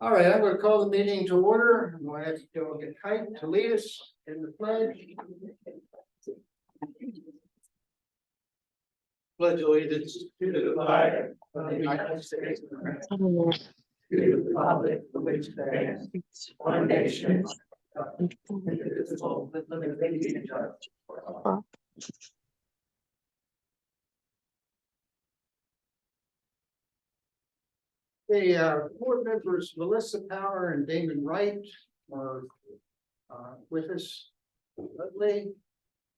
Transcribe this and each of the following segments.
All right, I'm gonna call the meeting to order. I'm gonna ask Delegate Height to lead us in the pledge. Pledge allegiance to the flag of the United States of America, to the republic for which stands one nation, indivisible, with liberty and justice for all. The board members Melissa Power and Damon Wright are with us. Lately,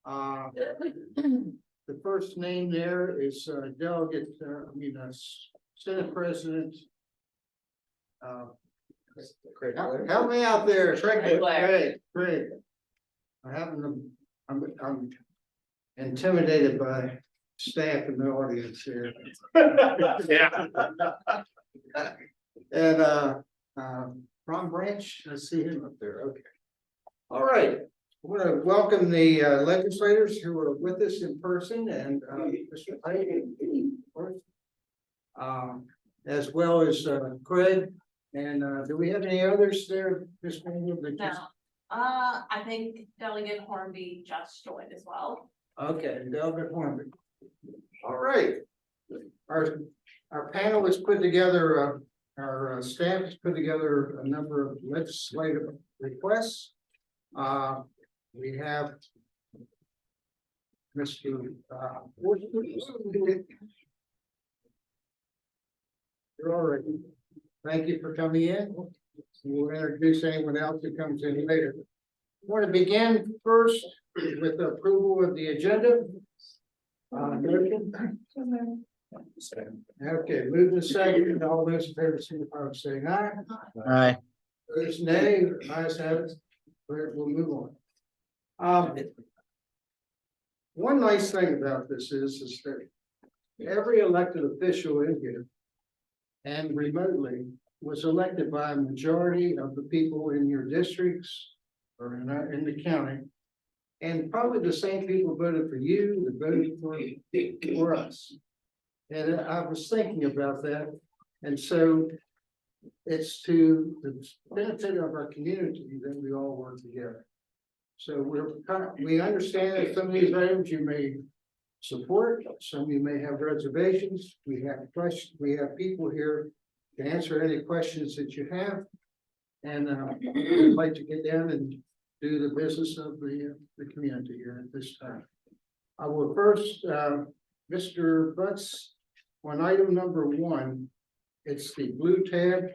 the first name there is Delegate, Senate President. Help me out there, Craig. I'm intimidated by staff in the audience here. Yeah. And Ron Branch, I see him up there. Okay. All right. I want to welcome the legislators who are with us in person and Mr. Height, of course, as well as Craig. And do we have any others there? No, I think Delegate Hornby just joined as well. Okay, Delegate Hornby. All right. Our panel has put together, our staff has put together a number of legislative requests. We have Mr. You're all right. Thank you for coming in. We'll introduce anyone else who comes in later. I want to begin first with the approval of the agenda. Motion. Okay, move to second. All those in favor, signify by saying aye. Aye. Those nay, ayes have it. We'll move on. One nice thing about this is that every elected official in here and remotely was elected by a majority of the people in your districts or in the county. And probably the same people voted for you that voted for us. And I was thinking about that. And so it's to the benefit of our community that we all work together. So we understand that some of these items you may support, some you may have reservations. We have questions, we have people here to answer any questions that you have. And I'd like to get down and do the business of the community here at this time. I will first, Mr. Butts, on item number 1, it's the blue tab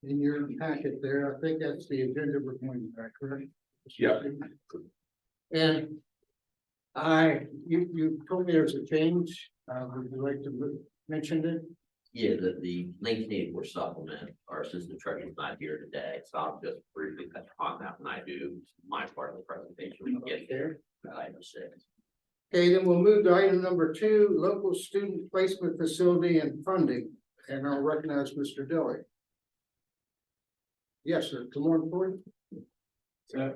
in your packet there. I think that's the agenda we're going to, correct? Yeah. And you told me there's a change. Would you like to mention it? Yeah, the Lincoln 84 supplement, our assistant treasurer is not here today, so I'll just briefly touch on that when I do my part of the presentation. When we get there, item 6. Okay, then we'll move to item number 2, local student placement facility and funding. And I'll recognize Mr. Dilly. Yes, sir. Come on forward. Yeah.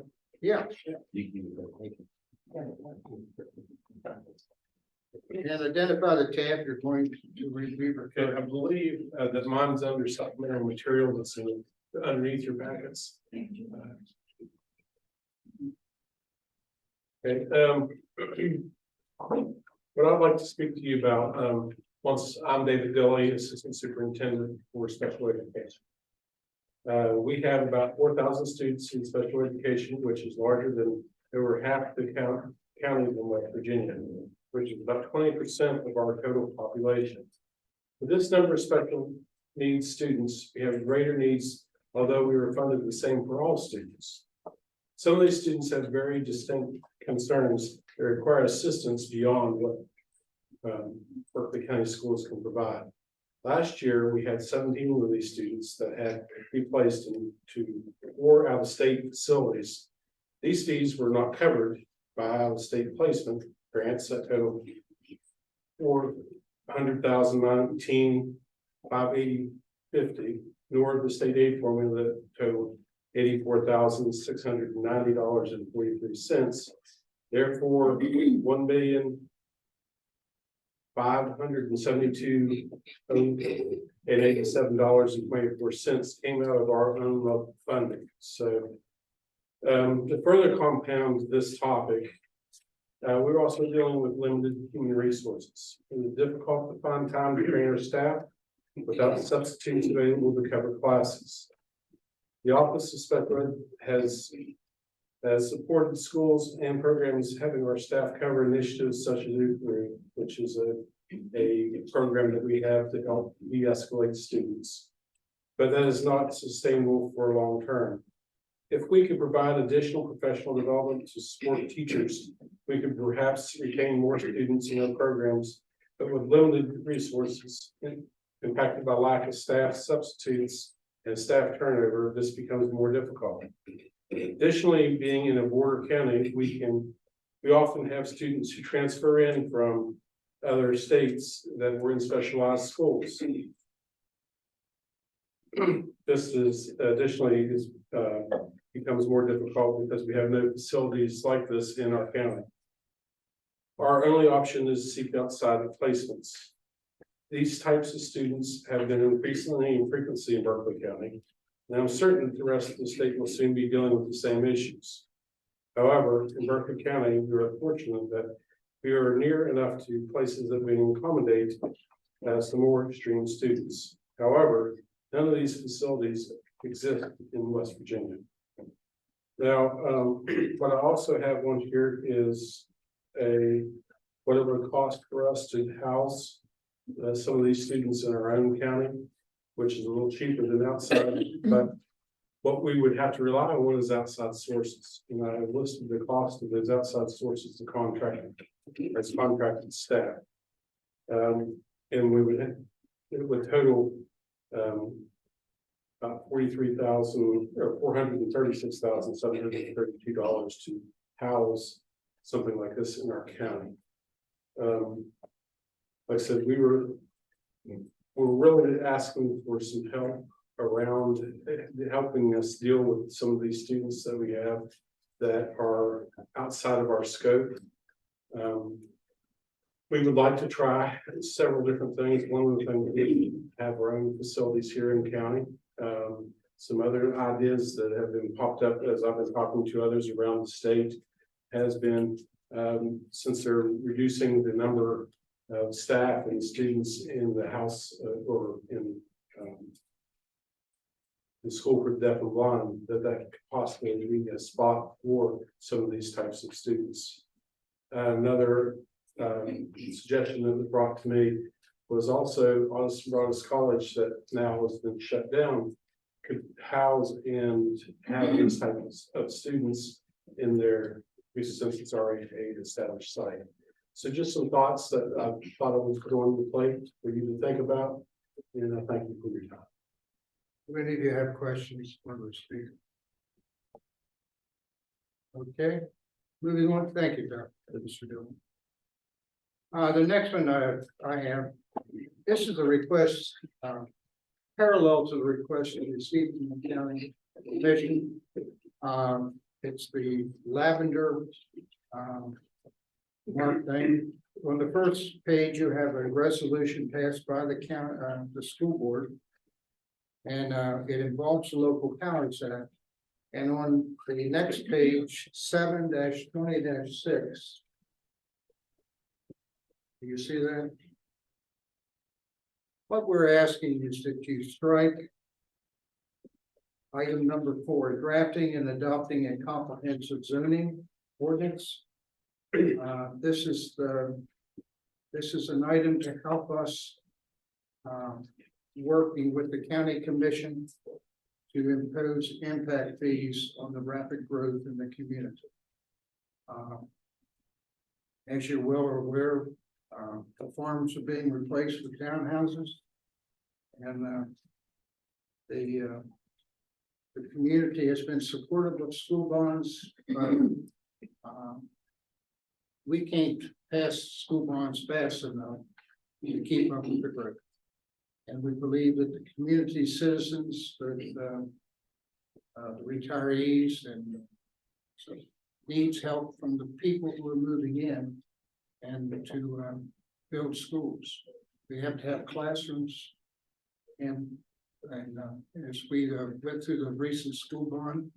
And identify the tab you're going to review. Okay, I believe that mine's under supplementary material that's underneath your packets. Okay, what I'd like to speak to you about, once I'm David Dilley, Assistant Superintendent for Special Education. We have about 4,000 students in special education, which is larger than over half the counties in West Virginia, which is about 20% of our total population. With this number of special needs students, we have greater needs, although we were funded the same for all students. Some of these students have very distinct concerns that require assistance beyond what Berkeley County Schools can provide. Last year, we had 17 of these students that had to be placed into 4 out-of-state facilities. These fees were not covered by out-of-state placement grants that total $400,019,580.50, nor the state aid formula that totaled $84,690.43. Therefore, $572.87 came out of our own level funding, so. To further compound this topic, we're also dealing with limited human resources. It is difficult to find time to train our staff without substitutes available to cover classes. The Office of Special Ed has supported schools and programs having our staff cover initiatives such as Uber, which is a program that we have to help de-escalate students. But that is not sustainable for long term. If we could provide additional professional development to support teachers, we could perhaps retain more students in our programs, but with limited resources impacted by lack of staff substitutes and staff turnover, this becomes more difficult. Additionally, being in a border county, we often have students who transfer in from other states that were in specialized schools. This is additionally becomes more difficult because we have no facilities like this in our county. Our only option is to seek outside placements. These types of students have been increasingly in frequency in Berkeley County, and I'm certain that the rest of the state will soon be dealing with the same issues. However, in Berkeley County, we are fortunate that we are near enough to places that we can accommodate some more extreme students. However, none of these facilities exist in West Virginia. Now, what I also have on here is what it would cost for us to house some of these students in our own county, which is a little cheaper than outside, but what we would have to rely on is outside sources. And I listed the cost of those outside sources to contracted staff. And it would total about $436,732 to house something like this in our county. Like I said, we're really asking for some help around helping us deal with some of these students that we have that are outside of our scope. We would like to try several different things. One of the things, we have our own facilities here in the county. Some other ideas that have been popped up as I've been talking to others around the state has been, since they're reducing the number of staff and students in the house or in the school for the deaf and blind, that could possibly be a spot for some of these types of students. Another suggestion that was brought to me was also Austin Broadus College, that now has been shut down, could house and have these types of students in their, since it's already an established site. So just some thoughts that I thought I would put on the plate for you to think about, and I thank you for your time. Do any of you have questions for the speaker? Okay, moving on. Thank you, Dr. Mr. Dillon. The next one I have, this is a request parallel to the request we received from the county commission. It's the lavender mark thing. On the first page, you have a resolution passed by the county, the school board, and it involves the Local Powers Act. And on the next page, 7-20-6. Do you see that? What we're asking is that you strike item number 4, drafting and adopting a comprehensive zoning ordinance. This is an item to help us working with the county commission to impose impact fees on the rapid growth in the community. As you're well aware, the farms are being replaced with townhouses, and the community has been supportive of school bonds, but we can't pass school bonds fast enough to keep up with the growth. And we believe that the community citizens, the retirees, and so needs help from the people who are moving in, and to build schools. We have to have classrooms. And as we went through the recent school bond,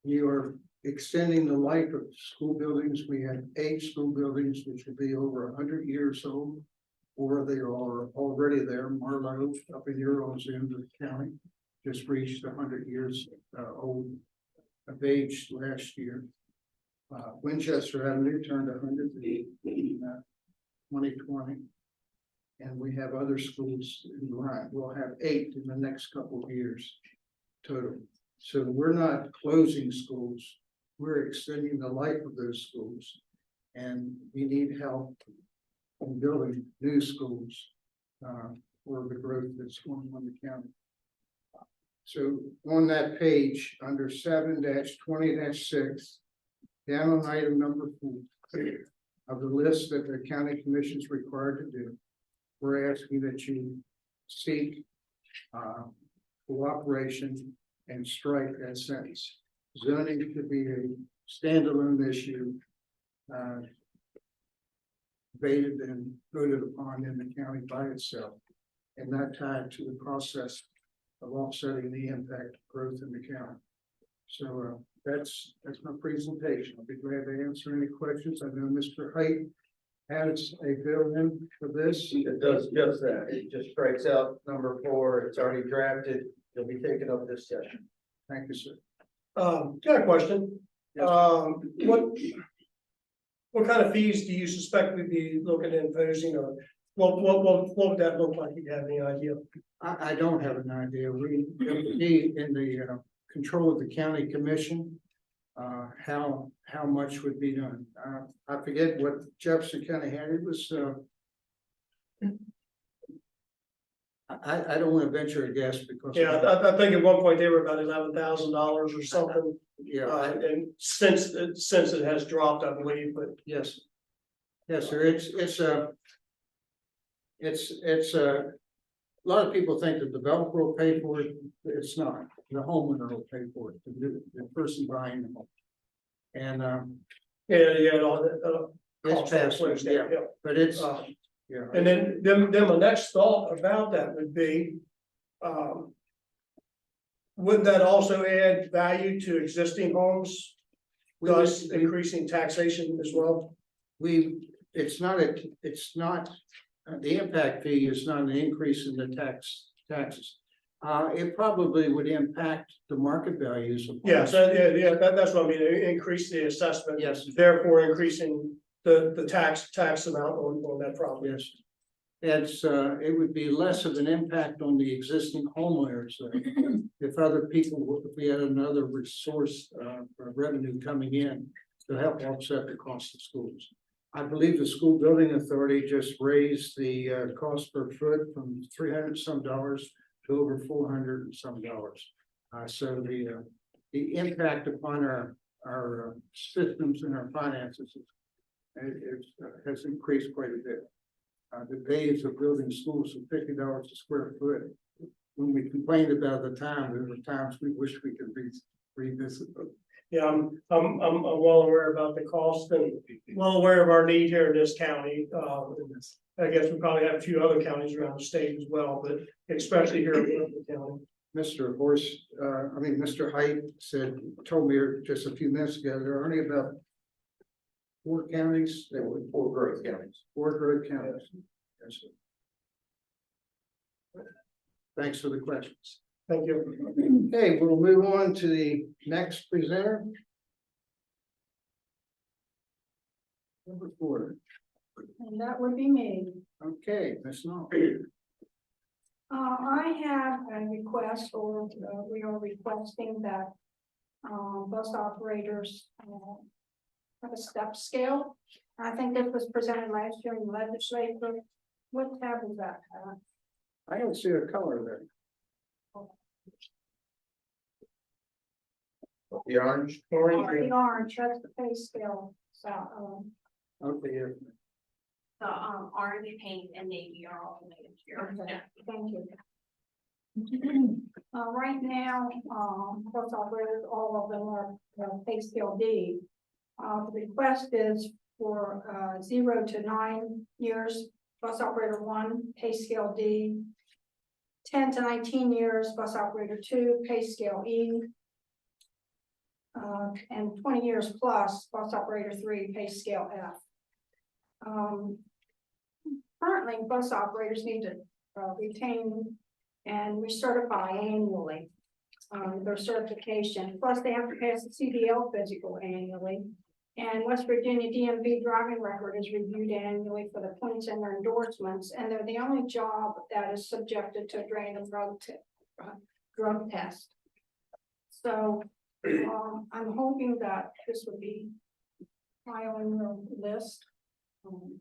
you are extending the life of school buildings. We have 8 school buildings which will be over 100 years old, or they are already there. Marlowe up in your own end of the county just reached 100 years old of age last year. Winchester Avenue turned 100 in 2020. And we have other schools in line. We'll have 8 in the next couple of years total. So we're not closing schools. We're extending the life of those schools. And we need help in building new schools for the growth that's going on in the county. So on that page, under 7-20-6, down on item number 4 of the list that the county commission is required to do, we're asking that you seek cooperation and strike that sentence. Zoning could be a standalone issue, debated and voted upon in the county by itself, and not tied to the process of offsetting the impact of growth in the county. So that's my presentation. I'll be glad to answer any questions. I know Mr. Height has a bill in for this. It does just that. It just strikes out number 4. It's already drafted. It'll be taken up this session. Thank you, sir. Got a question. Yes. What kind of fees do you suspect we'd be looking at imposing, or what would that look like? You have any idea? I don't have an idea. We need in the control of the county commission, how much would be done. I forget what Jefferson County had. It was, I don't want to venture a guess because. Yeah, I think at one point they were about $11,000 or something, Yeah, and since it has dropped, I believe, but. yes. Yes, sir. It's a lot of people think the developer will pay for it. It's not. The homeowner will pay for it, the person buying the home. And Yeah, all that. it's passed, yeah, but it's, yeah. And then my next thought about that would be, wouldn't that also add value to existing homes, thus increasing taxation as well? It's not, the impact fee is not an increase in the taxes. It probably would impact the market values of. Yeah, so that's what I mean, increase the assessment. Yes. Therefore increasing the tax amount on that property. Yes. It would be less of an impact on the existing homeowners. If other people, if we had another resource, revenue coming in to help offset the cost of schools. I believe the school building authority just raised the cost per foot from $300 some to over $400 some. So the impact upon our systems and our finances has increased quite a bit. The days of building schools for $50 a square foot, when we complained about the time, there were times we wish we could revisit them. Yeah, I'm well aware about the cost and well aware of our need here in this county. I guess we probably have a few other counties around the state as well, but especially here in Wilson County. Mr. Height told me just a few minutes ago, there are only about 4 counties that would. 4 growth counties. 4 growth counties. Yes, sir. Thanks for the questions. Thank you. Okay, we'll move on to the next presenter. Number 4. And that would be me. Okay, Ms. Knoll. I have a request, or we are requesting that bus operators have a step scale. I think this was presented last year in the legislature. What tab is that? I don't see a color there. The orange. The orange, that's the pay scale. So, Okay, yeah. The orange paint and navy are all related here. okay, thank you. Right now, bus operators, all of them are pay scale D. The request is for 0 to 9 years, bus operator 1, pay scale D. 10 to 19 years, bus operator 2, pay scale E. And 20 years plus, bus operator 3, pay scale F. Currently, bus operators need to retain and recertify annually their certification. Plus, they have to pass the CDL physical annually. And West Virginia DMV driving record is reviewed annually for the points in their endorsements, and they're the only job that is subjected to a random drug test. So, I'm hoping that this would be high on your list.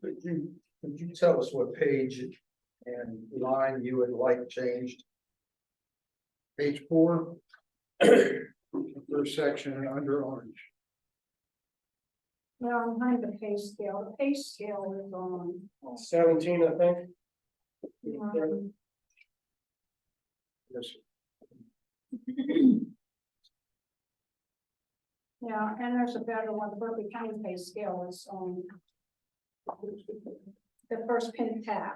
Could you tell us what page and line you would like changed? Page 4. First section under orange. Well, behind the pay scale, the pay scale is on. 17, I think. Yes. Yeah, and there's a better one, the Berkeley County pay scale is on the first pin tab.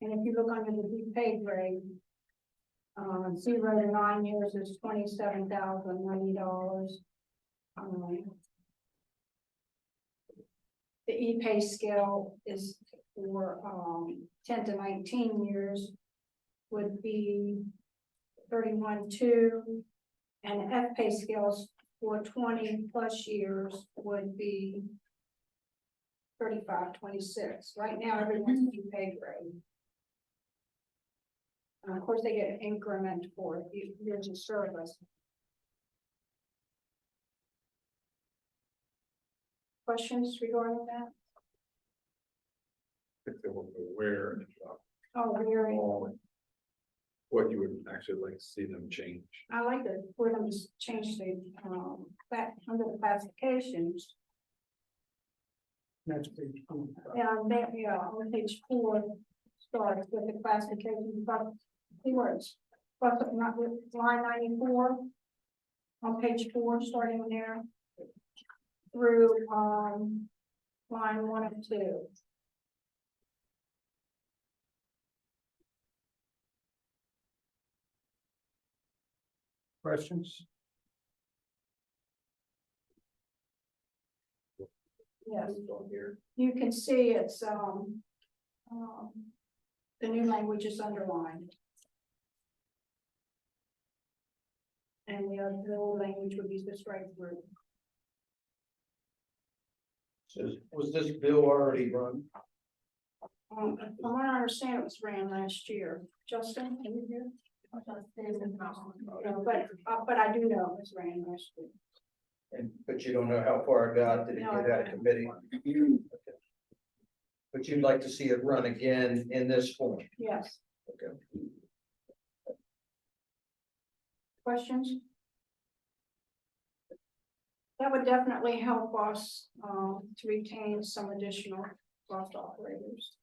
And if you look under the pay grade, 0 to 9 years is $27,090. The e-pay scale is for 10 to 19 years would be 31,200, and the F-pay scales for 20 plus years would be 35,26. Right now, everyone's e-pay grade. Of course, they get an increment for years of service. Questions regarding that? If they were aware Oh, we're in. of what you would actually like to see them change. I like to, for them to change the, that under the classifications. That's page 4. And that, yeah, on page 4 starts with the classification, but keywords. But not with line 94 on page 4, starting there through line 1 and 2. Questions? Yes, you can see it's the new language is underlined. And the old language would be just right through. Was this bill already run? From what I understand, it was ran last year. Justin, can you hear? No, but I do know it was ran last year. But you don't know how far it got, did it No, get I out of don't. committee? Okay. But you'd like to see it run again in this form? Yes, Okay. questions? That would definitely help us to retain some additional bus operators.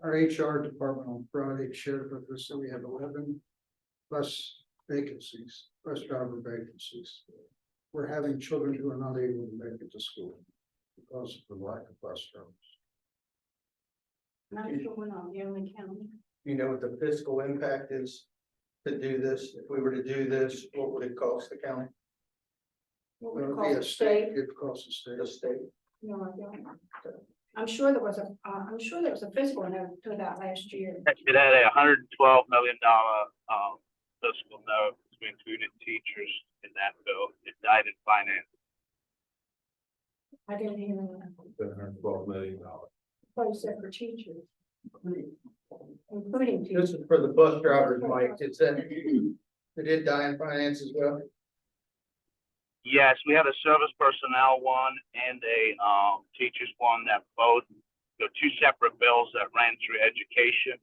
Our HR department on Friday shared with us that we have 11 bus vacancies, bus driver vacancies. We're having children who are not able to make it to school because of the lack of bus drivers. And I'm sure we're not the only county. You know what the fiscal impact is to do this? If we were to do this, what would it cost the county, What It we would call be a the state. It costs the state. the state? No, I don't. I'm sure there was a fiscal note to that last year. It had $112 million fiscal note to included teachers in that bill. It died in finance. I didn't hear that. $12 million. Probably said for teachers. Including teachers. This is for the bus drivers, Mike. It's that, it did die in finance as well? Yes, we had a service personnel one and a teachers one that both, the two separate bills that ran through education.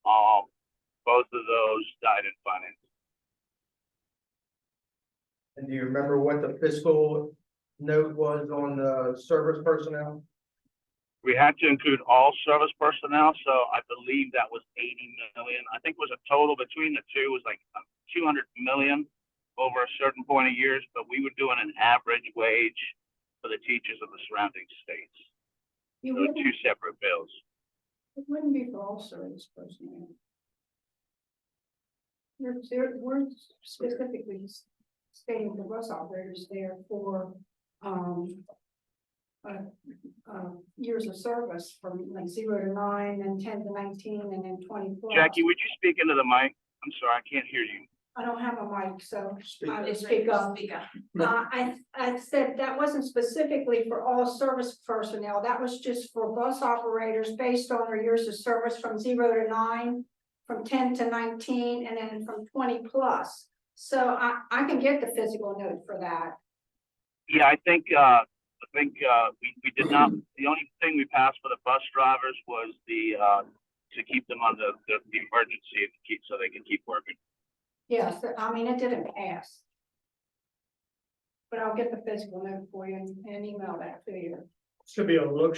Both of those died in finance. And do you remember what the fiscal note was on the service personnel? We had to include all service personnel, so I believe that was 80 million. I think it was a total between the two was like 200 million. over a certain point of years, but we were doing an average wage for the teachers of the surrounding states. You Those are wouldn't, two separate bills. it wouldn't be for all service personnel. We're specifically stating the bus operators there for, years of service from like 0 to 9 and 10 to 19 and then 20 plus. Jackie, would you speak into the mic? I'm sorry, I can't hear you. I don't have a mic, so I will Speak speak up. up. I said that wasn't specifically for all service personnel. That was just for bus operators based on their years of service from 0 to 9, from 10 to 19, and then from 20 plus. So I can get the physical note for that. Yeah, I think we did not, the only thing we passed for the bus drivers was the, to keep them on the emergency and keep, so they can keep working. Yes, I mean, it didn't pass. But I'll get the physical note for you and email that to you. Should be able to look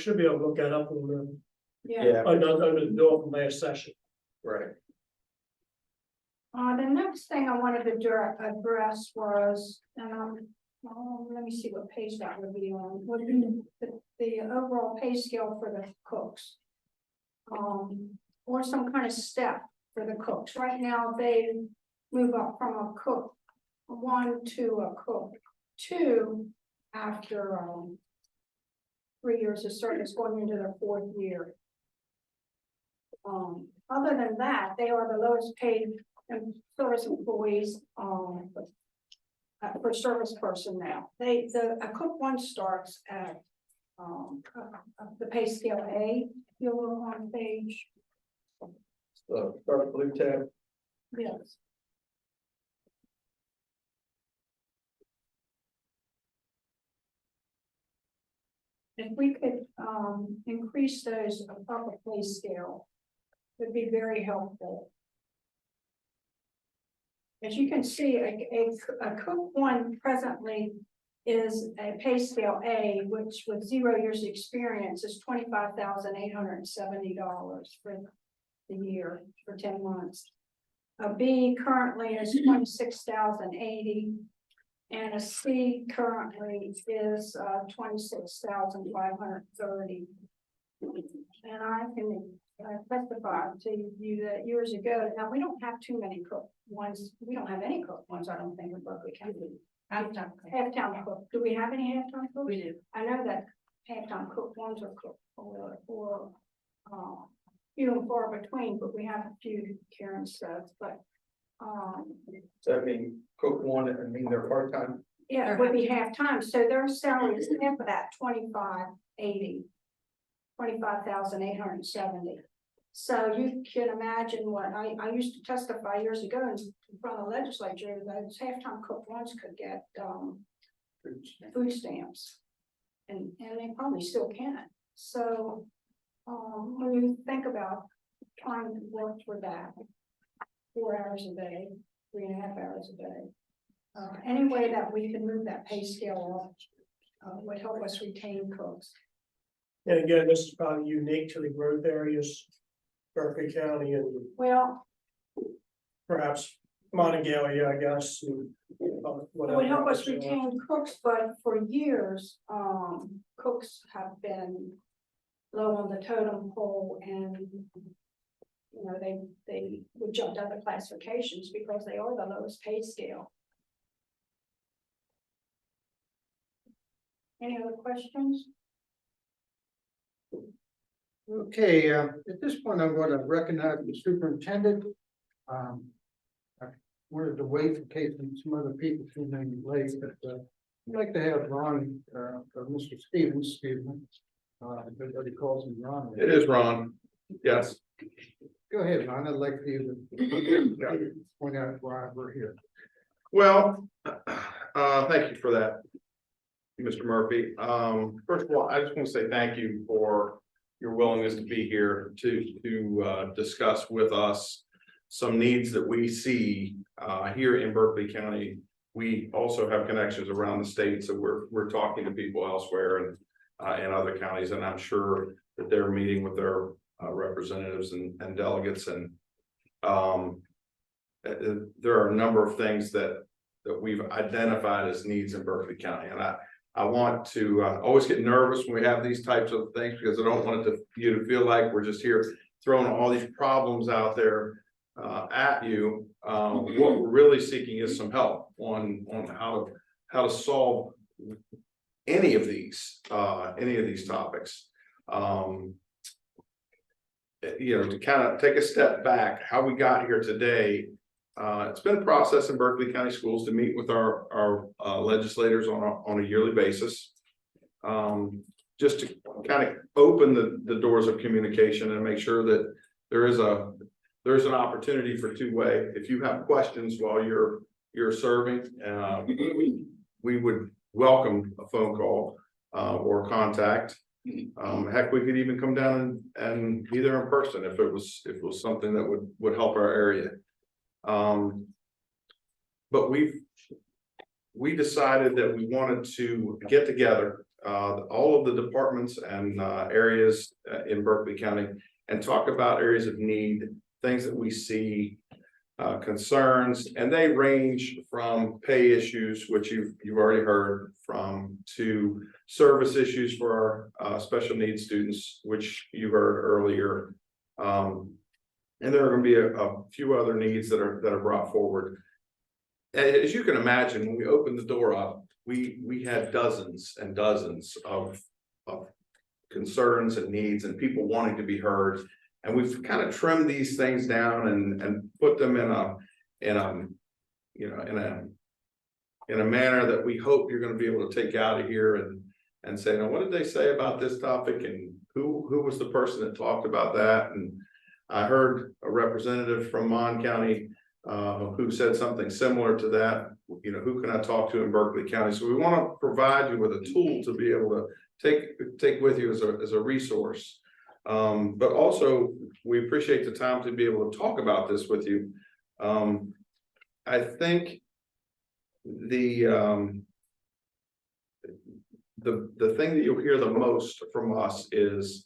that up on the, Yeah. under the door from last session. Right. The next thing I wanted to address was, let me see what page that would be on, would be the overall pay scale for the cooks. Or some kind of step for the cooks. Right now, they move up from a cook 1 to a cook 2 after 3 years of service, going into their 4th year. Other than that, they are the lowest paid service employees for service personnel. A cook 1 starts at the pay scale A. If you look on page, So start blue tab. yes. If we could increase those above the pay scale, would be very helpful. As you can see, a cook 1 presently is a pay scale A, which with 0 years experience is $25,870 for the year for 10 months. A B currently is $26,080. And a C currently is $26,530. And I can testify to you that years ago, now we don't have too many cook ones, we don't have any cook ones, I don't think, in Berkeley County. Halftime cook, do we have any halftime cooks? We do. I know that halftime cook ones are cooked or few and far between, but we have a few Karen says, but Does that mean cook 1, I mean they're part-time? yeah, it would be half-time, so their salary is half of that, $25,870. So you can imagine what, I used to testify years ago in front of the legislature, those half-time cook ones could get, food stamps. And they probably still can. So, when you think about trying to work for that, 4 hours a day, 3.5 hours a day. Any way that we can move that pay scale up would help us retain cooks. And again, this is probably unique to the growth areas, Berkeley County and Well, perhaps Montague, I guess. And, it would help us retain cooks, but for years, cooks have been low on the totem pole and you know, they would jump down the classifications because they are the lowest pay scale. Any other questions? Okay, at this point, I'm going to recognize the superintendent. I wanted to wait in case some other people came in late, but I'd like to have Ron, or Mr. Stevens, excuse me. Everybody calls him Ron. It is Ron, yes. Go ahead, Ron, I'd like you to point out why we're here. Well, thank you for that, Mr. Murphy. First of all, I just want to say thank you for your willingness to be here to discuss with us some needs that we see here in Berkeley County. We also have connections around the state, so we're talking to people elsewhere and in other counties, and I'm sure that they're meeting with their representatives and delegates, and there are a number of things that that we've identified as needs in Berkeley County. And I want to, always get nervous when we have these types of things, because I don't want you to feel like we're just here throwing all these problems out there at you. What we're really seeking is some help on how to solve any of these topics. To kind of take a step back, how we got here today. It's been a process in Berkeley County Schools to meet with our legislators on a yearly basis. Just to kind of open the doors of communication and make sure that there's an opportunity for two-way. If you have questions while you're serving, we would welcome a phone call or contact. Heck, we could even come down and be there in person if it was something that would help our area. But we decided that we wanted to get together, all of the departments and areas in Berkeley County, and talk about areas of need, things that we see, concerns, and they range from pay issues, which you've already heard from, to service issues for our special needs students, which you heard earlier. And there are going to be a few other needs that are brought forward. As you can imagine, when we opened the door up, we had dozens and dozens of concerns and needs and people wanting to be heard. And we've kind of trimmed these things down and put them in a manner that we hope you're going to be able to take out of here and say, now, what did they say about this topic, and who was the person that talked about that? And I heard a representative from Mon County who said something similar to that. Who can I talk to in Berkeley County? So we want to provide you with a tool to be able to take with you as a resource. But also we appreciate the time to be able to talk about this with you. I think the thing that you'll hear the most from us is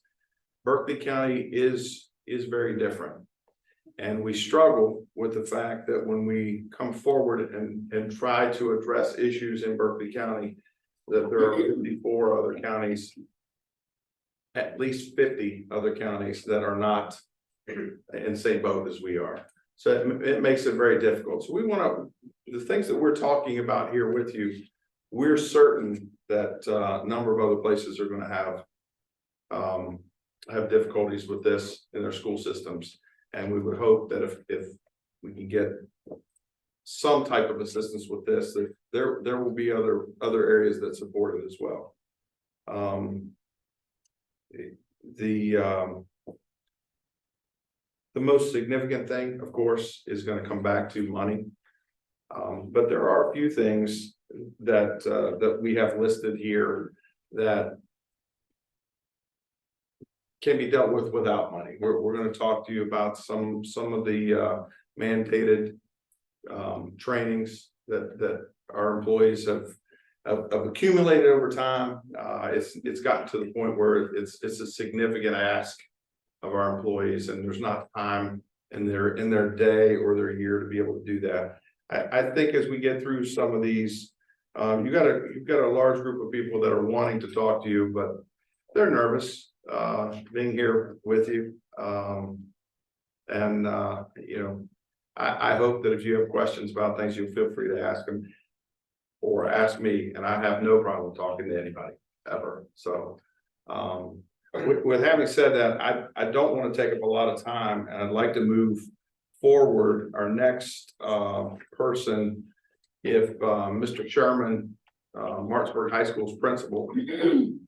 Berkeley County is very different. And we struggle with the fact that when we come forward and try to address issues in Berkeley County, that there are 54 other counties, at least 50 other counties that are not in the same boat as we are. So it makes it very difficult. So we want the things that we're talking about here with you, we're certain that a number of other places are going to have difficulties with this in their school systems. And we would hope that if we can get some type of assistance with this, that there will be other areas that support it as well. The most significant thing, of course, is going to come back to money. But there are a few things that we have listed here that can be dealt with without money. We're going to talk to you about some of the mandated trainings that our employees have accumulated over time. It's gotten to the point where it's a significant ask of our employees, and there's not time in their day or their year to be able to do that. I think as we get through some of these, you've got a large group of people that are wanting to talk to you, but they're nervous being here with you. I hope that if you have questions about things, you'll feel free to ask them or ask me, and I have no problem talking to anybody ever. So with having said that, I don't want to take up a lot of time, and I'd like to move forward our next person. If Mr. Sherman, Martinsburg High School's principal,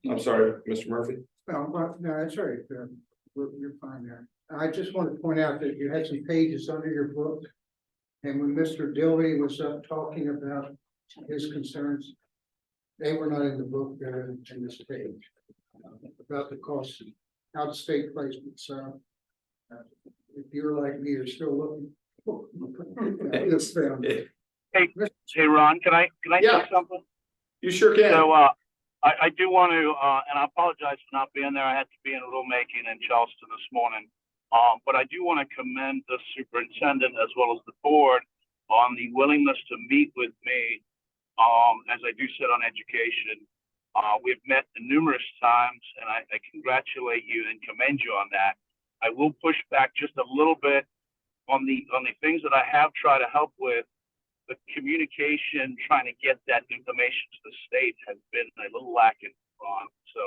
I'm sorry, Mr. Murphy. No, that's all right. You're fine there. I just want to point out that you had some pages under your book. And when Mr. Dilley was talking about his concerns, they were not in the book, they're in this page. About the cost of out-of-state placement. So if you're like me, you're still looking. It's found. Hey, Ron, can I Yeah. say something? You sure can. So, I do want to, and I apologize for not being there. I had to be in a rulemaking in Charleston this morning. But I do want to commend the superintendent as well as the board on the willingness to meet with me, as I do sit on education. We've met numerous times, and I congratulate you and commend you on that. I will push back just a little bit on the things that I have tried to help with. The communication, trying to get that information to the state has been a little lacking on. So,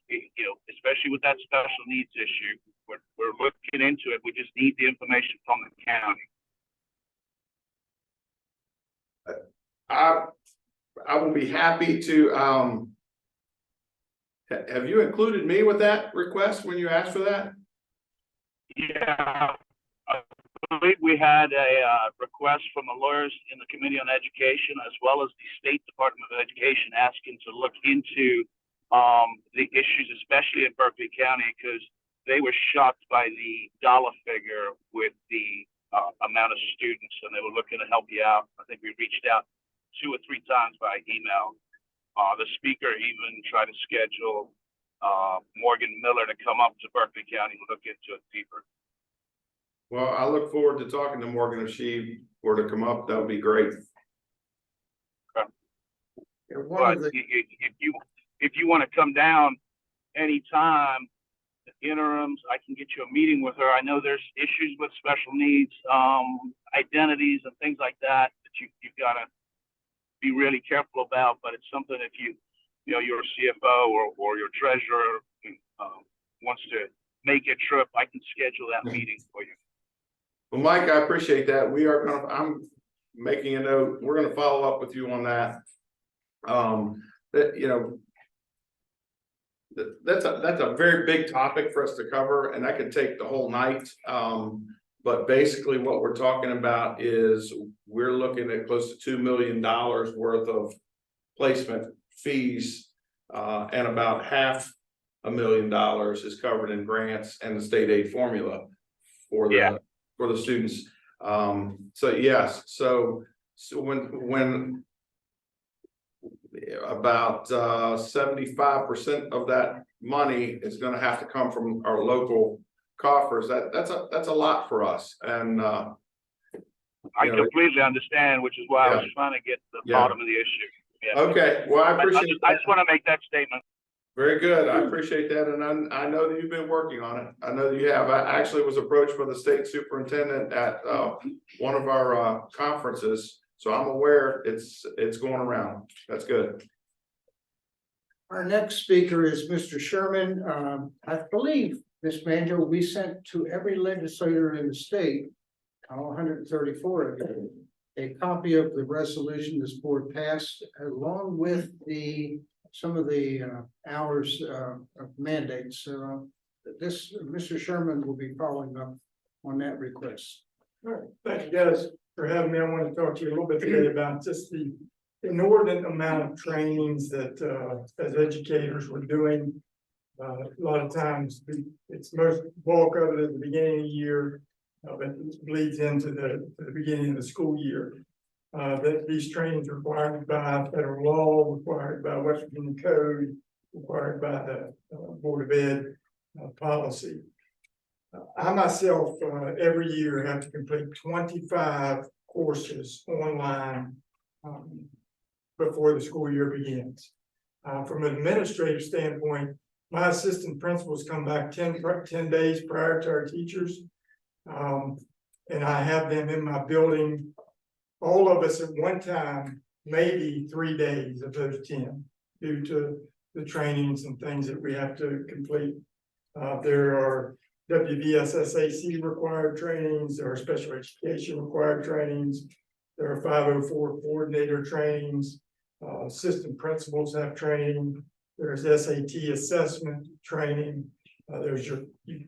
you know, especially with that special needs issue, we're looking into it. We just need the information from the county. I will be happy to, have you included me with that request when you asked for that? Yeah, I believe we had a request from the lawyers in the Committee on Education, as well as the State Department of Education, asking to look into the issues, especially in Berkeley County, because they were shocked by the dollar figure with the amount of students, and they were looking to help you out. I think we reached out 2 or 3 times by email. The speaker even tried to schedule Morgan Miller to come up to Berkeley County and look into it deeper. Well, I look forward to talking to Morgan. If she were to come up, that would be great. Yeah, one But of the, if you want to come down anytime, the interims, I can get you a meeting with her. I know there's issues with special needs, identities and things like that you've got to be really careful about. But it's something if you know your CFO or your treasurer wants to make a trip, I can schedule that meeting for you. Well, Mike, I appreciate that. I'm making a note. We're gonna follow up with you on that. That, you know, that's a very big topic for us to cover, and that could take the whole night. But basically what we're talking about is we're looking at close to $2 million worth of placement fees, and about $500,000 is covered in grants and the state aid formula for the students. So yes, so when about 75% of that money is going to have to come from our local coffers, that's a lot for us. And I completely understand, which is why I was trying to get to the bottom of the issue. Yeah. Okay, well, I appreciate I just want to make that statement. Very good. I appreciate that. And I know that you've been working on it. I know that you have. I actually was approached by the state superintendent at one of our conferences. So I'm aware it's going around. That's good. our next speaker is Mr. Sherman. I believe, Ms. Manjo, we sent to every legislator in the state, all 134 of you, a copy of the resolution this board passed, along with some of the hours of mandates. Mr. Sherman will be following up on that request. All right, thank you guys for having me. I want to talk to you a little bit today about just the inordinate amount of trainings that as educators we're doing. A lot of times it's most bulk of it at the beginning of the year, but it bleeds into the beginning of the school year. That these trainings are required by federal law, required by West Virginia Code, required by the Board of Ed policy. I myself, every year have to complete 25 courses online before the school year begins. From an administrative standpoint, my assistant principals come back 10 days prior to our teachers. And I have them in my building, all of us at one time, maybe 3 days of those 10, due to the trainings and things that we have to complete. There are WVSSAC required trainings, there are special education required trainings, there are 504 coordinator trainings, assistant principals have training, there's SAT assessment training, there's your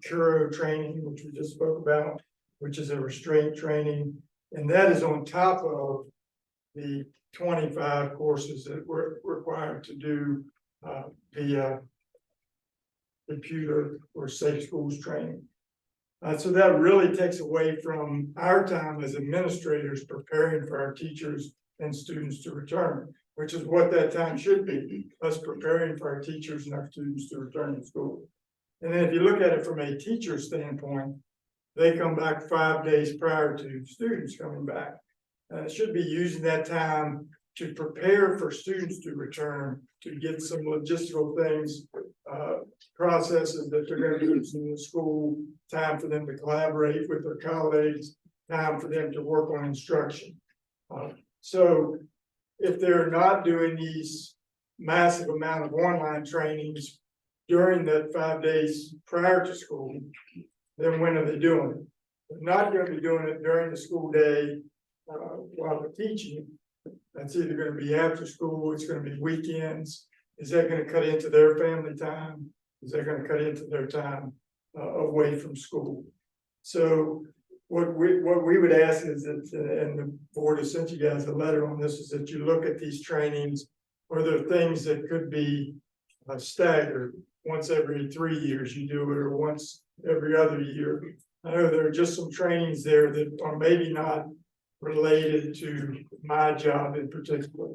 Curo training, which we just spoke about, which is a restraint training, and that is on top of the 25 courses that we're required to do via computer or safe schools training. So that really takes away from our time as administrators preparing for our teachers and students to return, which is what that time should be, us preparing for our teachers and our students to return to school. And then if you look at it from a teacher standpoint, they come back 5 days prior to students coming back. should be using that time to prepare for students to return, to get some logistical things, processes that they're gonna be using in the school, time for them to collaborate with their colleagues, time for them to work on instruction. So if they're not doing these massive amount of online trainings during the 5 days prior to school, then when are they doing it? They're not gonna be doing it during the school day, while they're teaching. That's either gonna be after school, it's gonna be weekends. Is that gonna cut into their family time? Is that gonna cut into their time, away from school? So what we would ask is that, and the board has sent you guys a letter on this, is that you look at these trainings. Or there are things that could be staggered, once every 3 years you do it, or once every other year. I know there are just some trainings there that are maybe not related to my job in particular.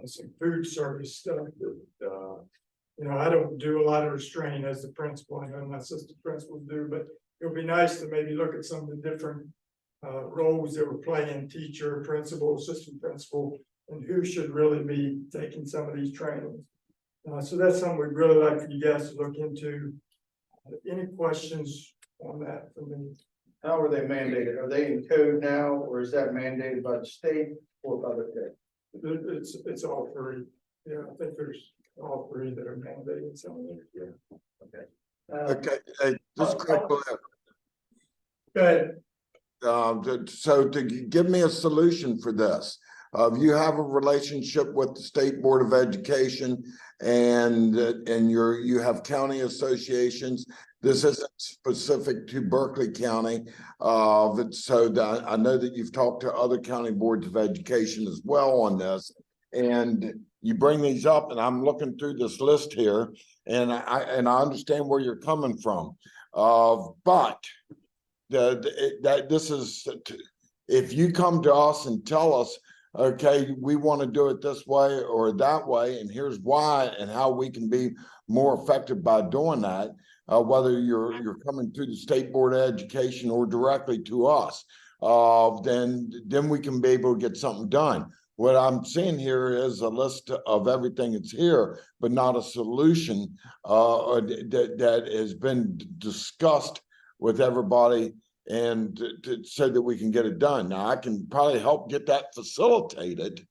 Some food service stuff that, I don't do a lot of restraining as the principal. I know my assistant principals do, but it would be nice to maybe look at some of the different roles that we're playing, teacher, principal, assistant principal, and who should really be taking some of these trainings. So that's something we'd really like for you guys to look into. Any questions on that for me? How are they mandated? Are they in code now, or is that mandated by the state or by the state? It's all three. Yeah, I think there's all three that are mandated somewhere. Yeah. Okay. Okay, just quickly, Good. so to give me a solution for this, you have a relationship with the State Board of Education and you have county associations. This isn't specific to Berkeley County. So that I know that you've talked to other county boards of education as well on this. And you bring these up, and I'm looking through this list here, and I understand where you're coming from. But this is, if you come to us and tell us, okay, we want to do it this way or that way, and here's why and how we can be more effective by doing that, whether you're coming through the State Board of Education or directly to us, then we can be able to get something done. What I'm seeing here is a list of everything that's here, but not a solution that has been discussed with everybody and so that we can get it done. Now, I can probably help get that facilitated,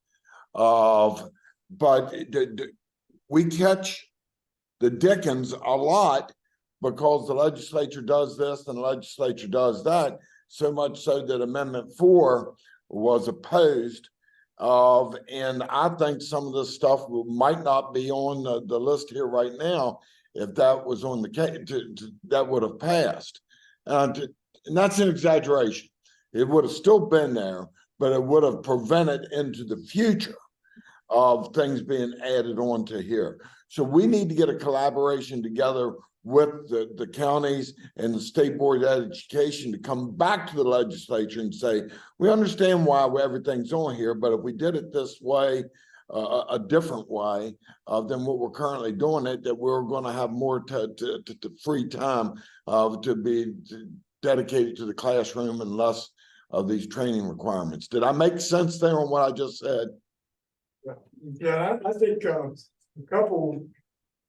but we catch the dickens a lot because the legislature does this and the legislature does that, so much so that Amendment 4 was opposed. And I think some of this stuff might not be on the list here right now. If that was on the case, that would have passed. And that's an exaggeration. It would have still been there, but it would have prevented into the future of things being added on to here. So we need to get a collaboration together with the counties and the State Board of Education to come back to the legislature and say, we understand why everything's on here, but if we did it this way, a different way than what we're currently doing it, that we're going to have more to free time to be dedicated to the classroom and less of these training requirements. Did I make sense there on what I just said? Yeah, I think a couple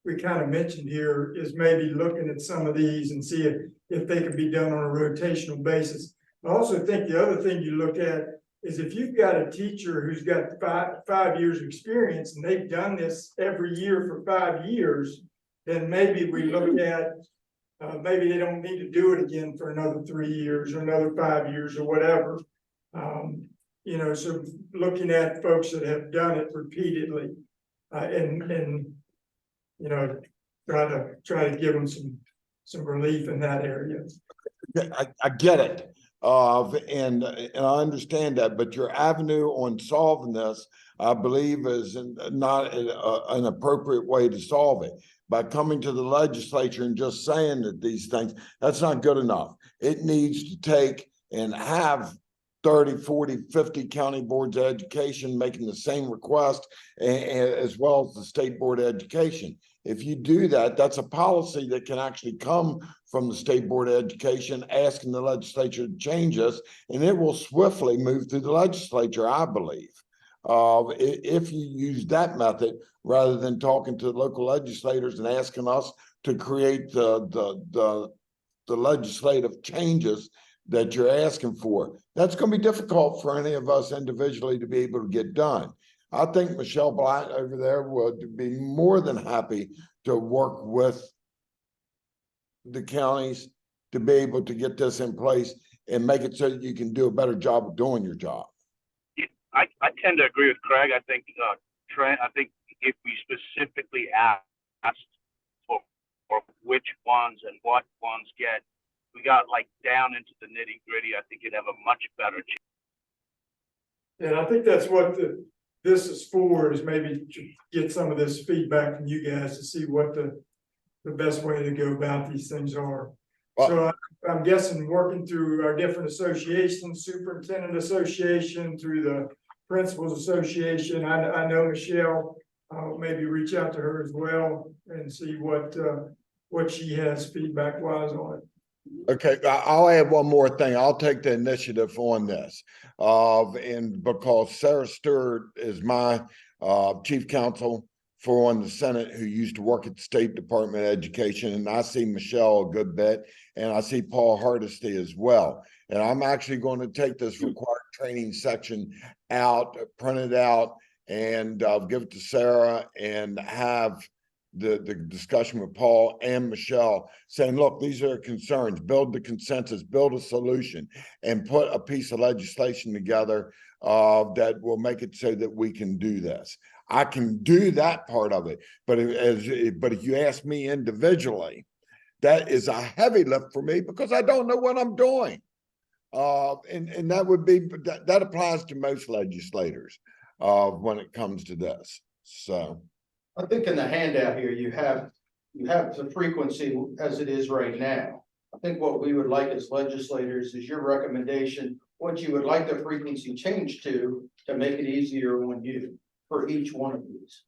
we kind of mentioned here is maybe looking at some of these and see if they could be done on a rotational basis. I also think the other thing you look at is if you've got a teacher who's got five years of experience and they've done this every year for 5 years, then maybe we look at maybe they don't need to do it again for another 3 years or another 5 years or whatever. So looking at folks that have done it repeatedly and try to give them some relief in that area. I get it. And I understand that, but your avenue on solving this, I believe, is not an appropriate way to solve it. By coming to the legislature and just saying that these things, that's not good enough. It needs to take and have 30, 40, 50 county boards of education making the same request, as well as the State Board of Education. If you do that, that's a policy that can actually come from the State Board of Education, asking the legislature to change this, and it will swiftly move through the legislature, I believe. If you use that method, rather than talking to local legislators and asking us to create the legislative changes that you're asking for. That's going to be difficult for any of us individually to be able to get done. I think Michelle Blatt over there would be more than happy to work with the counties to be able to get this in place and make it so that you can do a better job of doing your job. I tend to agree with Craig. I think, Trent, I think if we specifically asked for which ones and what ones get, we got like down into the nitty gritty, I think you'd have a much better chance. And I think that's what this is for, is maybe to get some of this feedback from you guys to see what the best way to go about these things are. So I'm guessing working through our different associations, superintendent association, through the principals association. I know Michelle, maybe reach out to her as well and see what she has feedback wise on it. Okay, I'll add one more thing. I'll take the initiative on this. And because Sarah Stewart is my chief counsel for on the Senate, who used to work at the State Department of Education, and I see Michelle a good bit, and I see Paul Hardesty as well. And I'm actually going to take this required training section out, print it out, and give it to Sarah and have the discussion with Paul and Michelle saying, look, these are concerns, build the consensus, build a solution, and put a piece of legislation together that will make it so that we can do this. I can do that part of it, but if you ask me individually, that is a heavy lift for me because I don't know what I'm doing. And that would be, that applies to most legislators when it comes to this. So I think in the handout here, you have the frequency as it is right now. I think what we would like as legislators is your recommendation, what you would like the frequency changed to make it easier on you for each one of these.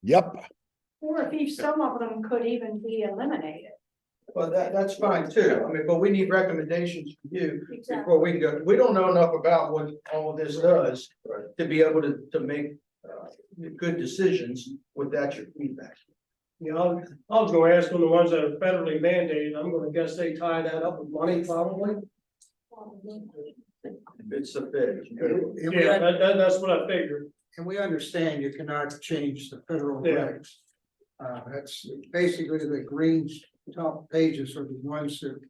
Yep. Or if some of them could even be eliminated. Well, that's fine too. I mean, but we need recommendations from you Exactly. before we can go. We don't know enough about what all of this does to be able to make good decisions without your feedback. You know, I was gonna ask on the ones that are federally mandated, I'm gonna guess they tie that up with money probably. It's a bit. Yeah, that's what I figured. And we understand you cannot change the federal Yeah. regs. That's basically the green top pages are the ones that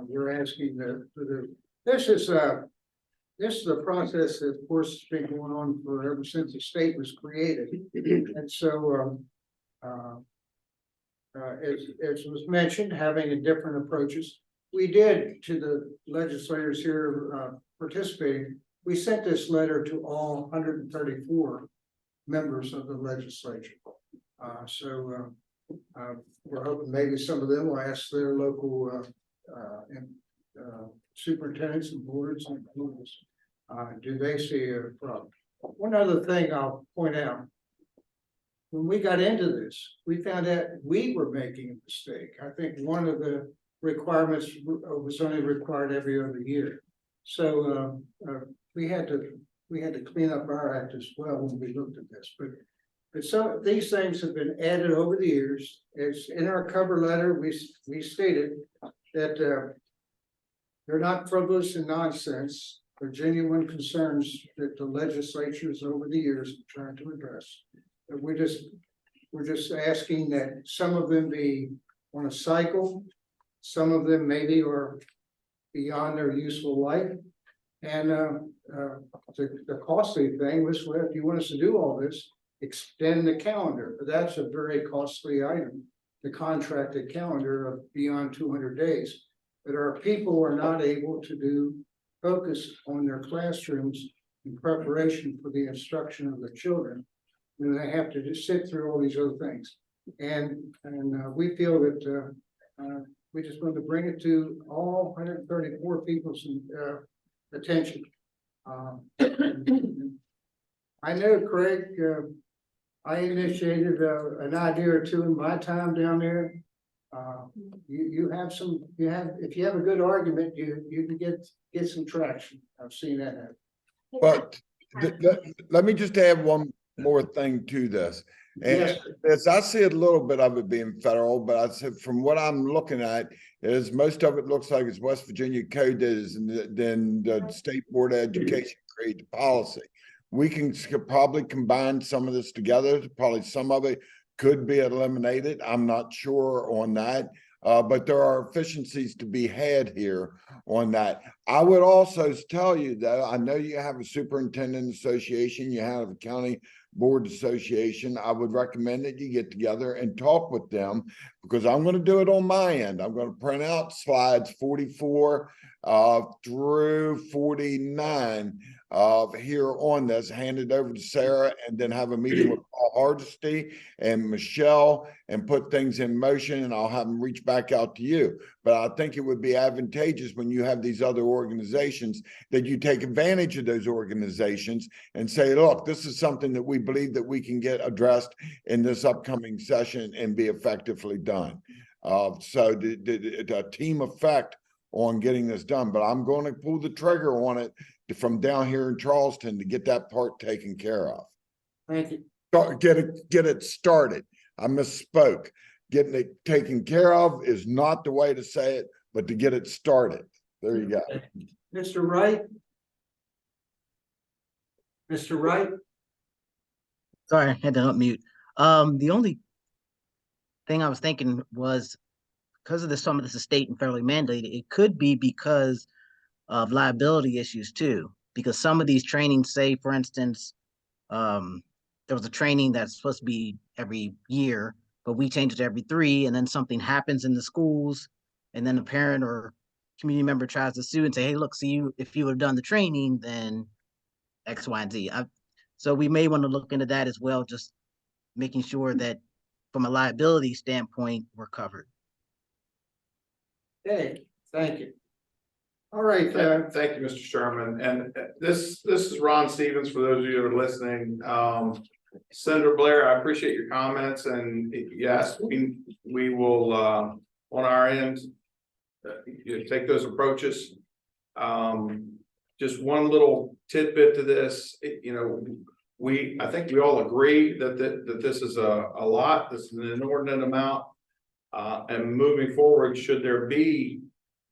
we're asking this is a process that of course has been going on for ever since the state was created. And so as was mentioned, having a different approaches. We did to the legislators here participating. We sent this letter to all 134 members of the legislature. We're hoping maybe some of them will ask their local superintendents and boards and schools, do they see a problem? One other thing I'll point out. When we got into this, we found out we were making a mistake. I think one of the requirements was only required every other year. So we had to clean up our act as well when we looked at this. But some these things have been added over the years. It's in our cover letter. We stated that they're not frivolous and nonsense. They're genuine concerns that the legislatures over the years have tried to address. But we're just asking that some of them be on a cycle, some of them maybe are beyond their useful life. And the costly thing was, well, if you want us to do all this, extend the calendar, but that's a very costly item. The contracted calendar of beyond 200 days, but our people are not able to focus on their classrooms in preparation for the instruction of the children. And they have to just sit through all these other things. And we feel that we just want to bring it to all 134 people's attention. I know Craig I initiated an idea or two in my time down there. You have some, if you have a good argument, you can get some traction. I've seen that happen. But let me just add one more thing to this. And Yes. as I see a little bit of it being federal, but I said from what I'm looking at is most of it looks like it's West Virginia code is, and then the State Board of Education create the policy. We could probably combine some of this together. Probably some of it could be eliminated. I'm not sure on that. But there are efficiencies to be had here on that. I would also tell you though, I know you have a superintendent association, you have a county board association. I would recommend that you get together and talk with them because I'm going to do it on my end. I'm going to print out slides 44 through 49 here on this, hand it over to Sarah, and then have a meeting with Paul Hardesty and Michelle and put things in motion, and I'll have them reach back out to you. But I think it would be advantageous when you have these other organizations that you take advantage of those organizations and say, look, this is something that we believe that we can get addressed in this upcoming session and be effectively done. So the team effect on getting this done, but I'm going to pull the trigger on it from down here in Charleston to get that part taken care of. Thank you. Get it started. I misspoke. Getting it taken care of is not the way to say it, but to get it started. There you go. Mr. Wright? Mr. Wright? Sorry, I had to unmute. The only thing I was thinking was because of some of this is state and federally mandated, it could be because of liability issues too. Because some of these trainings, say for instance, there was a training that's supposed to be every year, but we changed it to every 3, and then something happens in the schools, and then a parent or community member tries to sue and say, hey, look, see, if you would have done the training, then X, Y, and Z. So we may want to look into that as well, just making sure that from a liability standpoint, we're covered. Hey, thank you. All right, Thank you, Mr. Sherman. And this is Ron Stevens, for those of you that are listening. Senator Blair, I appreciate your comments, and yes, we will, on our end, take those approaches. Just one little tidbit to this, I think we all agree that this is a lot, this is an inordinate amount. And moving forward, should there be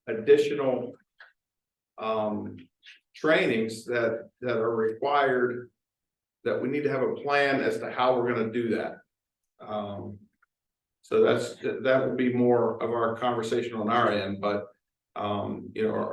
additional trainings that are required, that we need to have a plan as to how we're going to do that. So that would be more of our conversation on our end, but are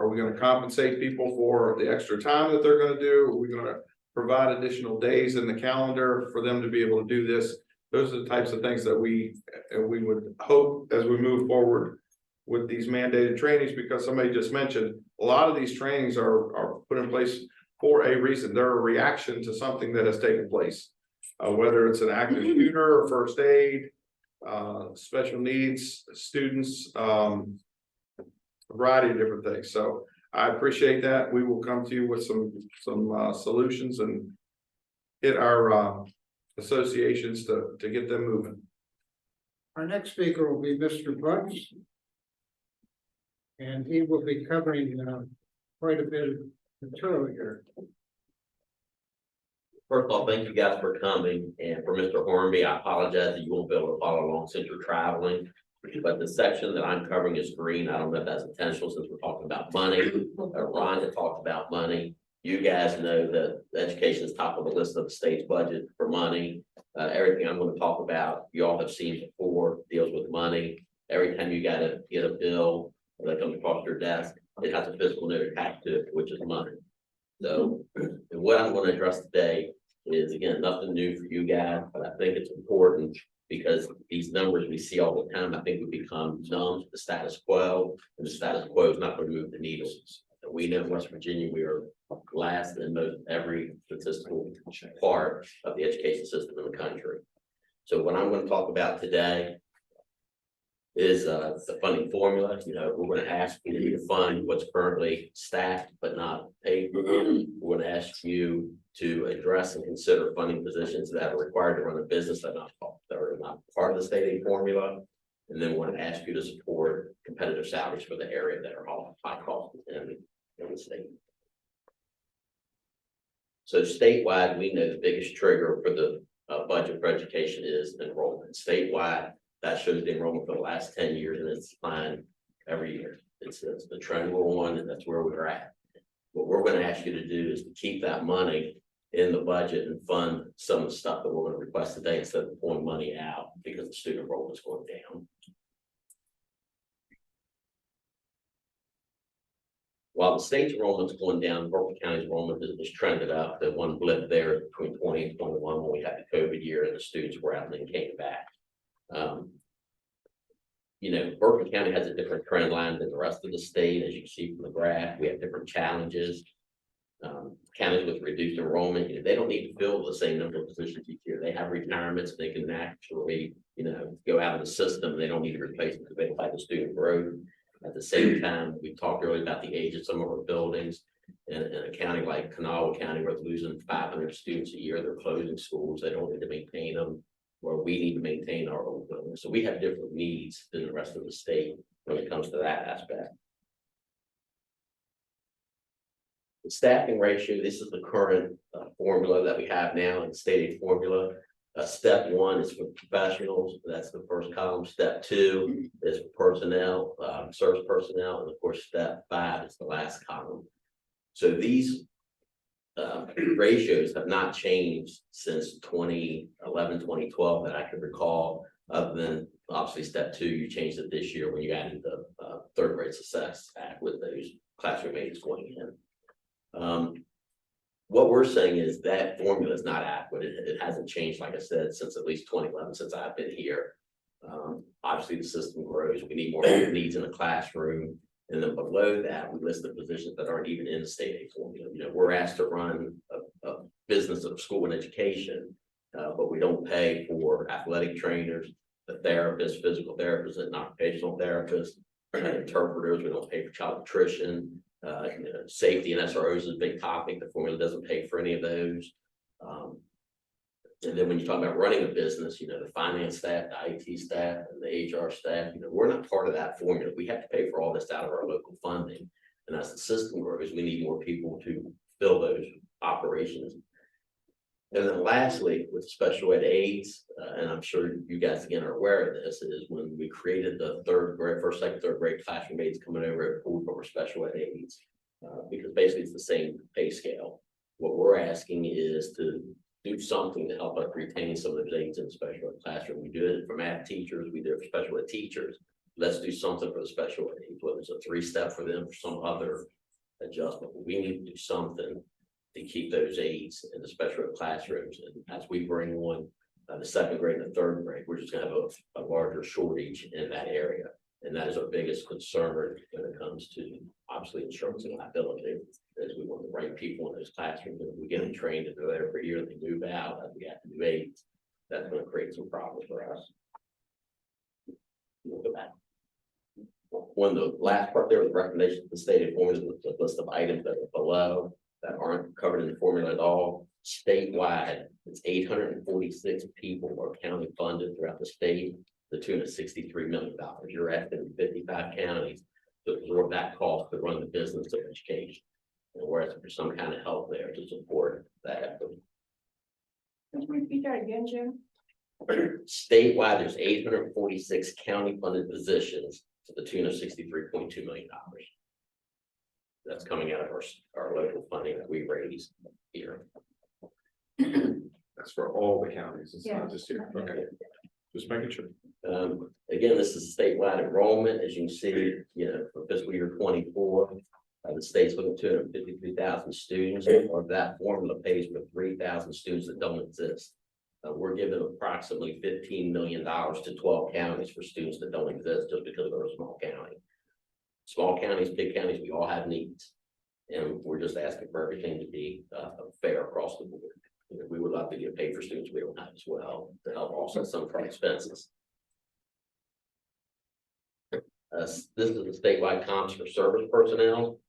we going to compensate people for the extra time that they're going to do? Are we going to provide additional days in the calendar for them to be able to do this? Those are the types of things that we would hope as we move forward with these mandated trainings, because somebody just mentioned a lot of these trainings are put in place for a reason. They're a reaction to something that has taken place, whether it's an active shooter or first aid, special needs students, a variety of different things. So I appreciate that. We will come to you with some solutions and get our associations to get them moving. our next speaker will be Mr. Bunce. And he will be covering quite a bit of material here. First of all, thank you guys for coming, and for Mr. Hornby, I apologize that you won't be able to follow along since you're traveling. But the section that I'm covering is green. I don't know if that's intentional since we're talking about money. Ron had talked about money. You guys know that education is top of the list of the state's budget for money. Everything I'm going to talk about, you all have seen before, deals with money. Every time you got to get a bill that comes across your desk, it has a fiscal note attached to it, which is money. So what I'm going to address today is, again, nothing new for you guys, but I think it's important because these numbers we see all the time, I think we become numb to the status quo, and the status quo is not going to move the needle. We know in West Virginia, we are last in most every statistical part of the education system in the country. So what I'm going to talk about today is the funding formula. You know, we're gonna ask you to fund what's currently staffed but not paid. We're gonna ask you to address and consider funding positions that are required to run a business that are not part of the state aid formula. And then we're gonna ask you to support competitive salaries for the area that are all high cost in the state. So statewide, we know the biggest trigger for the budget for education is enrollment. Statewide, that shows the enrollment for the last 10 years, and it's declined every year. It's the trend we're on, and that's where we're at. What we're going to ask you to do is to keep that money in the budget and fund some of the stuff that we're going to request today instead of pulling money out because the student enrollment is going down. While the state's enrollment's going down, Berkeley County's enrollment is trended up. The one blip there between 20 and 21 when we had the COVID year and the students were out and then came back. You know, Berkeley County has a different trend line than the rest of the state. As you can see from the graph, we have different challenges. Counties with reduced enrollment, you know, they don't need to fill the same number of positions each year. They have retirements, they can actually, you know, go out of the system. They don't need to replace it because they don't have the student growth. At the same time, we talked earlier about the age of some of our buildings. In a county like Kanawha County, we're losing 500 students a year. They're closing schools. They don't need to maintain them, where we need to maintain our old buildings. So we have different needs than the rest of the state when it comes to that aspect. The staffing ratio, this is the current formula that we have now in the state aid formula. Step one is for professionals. That's the first column. Step two is for personnel, service personnel. And of course, step 5 is the last column. So these ratios have not changed since 2011, 2012 that I can recall, other than obviously step 2, you changed it this year when you added the third grade success act with those classroom aides going in. What we're saying is that formula is not adequate. It hasn't changed, like I said, since at least 2011, since I've been here. Obviously, the system grows. We need more needs in the classroom. And then below that, we list the positions that aren't even in the state aid formula. You know, we're asked to run a business of school and education, but we don't pay for athletic trainers, the therapists, physical therapists, and occupational therapists, interpreters. We don't pay for child nutrition. You know, safety and SROs is a big topic. The formula doesn't pay for any of those. And then when you talk about running a business, you know, the finance staff, the IT staff, and the HR staff, you know, we're not part of that formula. We have to pay for all this out of our local funding. And as the system grows, we need more people to fill those operations. And then lastly, with special ed aides, and I'm sure you guys again are aware of this, is when we created the first, second, third grade classroom aides coming over at pool for special ed aides, because basically it's the same pay scale. What we're asking is to do something to help us retain some of those aides in the special ed classroom. We do it for math teachers, we do it for special ed teachers. Let's do something for the special ed aides, whether it's a 3-step for them or some other adjustment. We need to do something to keep those aides in the special ed classrooms. And as we bring on the second grade and the third grade, we're just gonna have a larger shortage in that area. And that is our biggest concern when it comes to obviously insurance and liability, is we want the right people in those classrooms. And if we get them trained and they're there for a year and they move out, and we have to do aides, that's gonna create some problems for us. We'll go back. When the last part there was recommendations of the state formula with the list of items that are below that aren't covered in the formula at all. Statewide, it's 846 people are county funded throughout the state, the tune of $63 million. You're asking 55 counties to absorb that cost to run the business of education. And we're asking for some kind of help there to support that effort. Can you repeat that again, Jim? Statewide, there's 846 county funded positions to the tune of $63.2 million. That's coming out of our local funding that we raise here. That's for all the counties. It's Yeah. not just here. Okay. Just making sure. Again, this is statewide enrollment. As you can see, you know, for fiscal year 24, the state's looking at 253,000 students, or that formula pays for 3,000 students that don't exist. We're giving approximately $15 million to 12 counties for students that don't exist just because they're a small county. Small counties, big counties, we all have needs. And we're just asking for everything to be fair across the board. You know, we would love to get paid for students we don't have as well to help offset some of our expenses. This is the statewide comps for service personnel.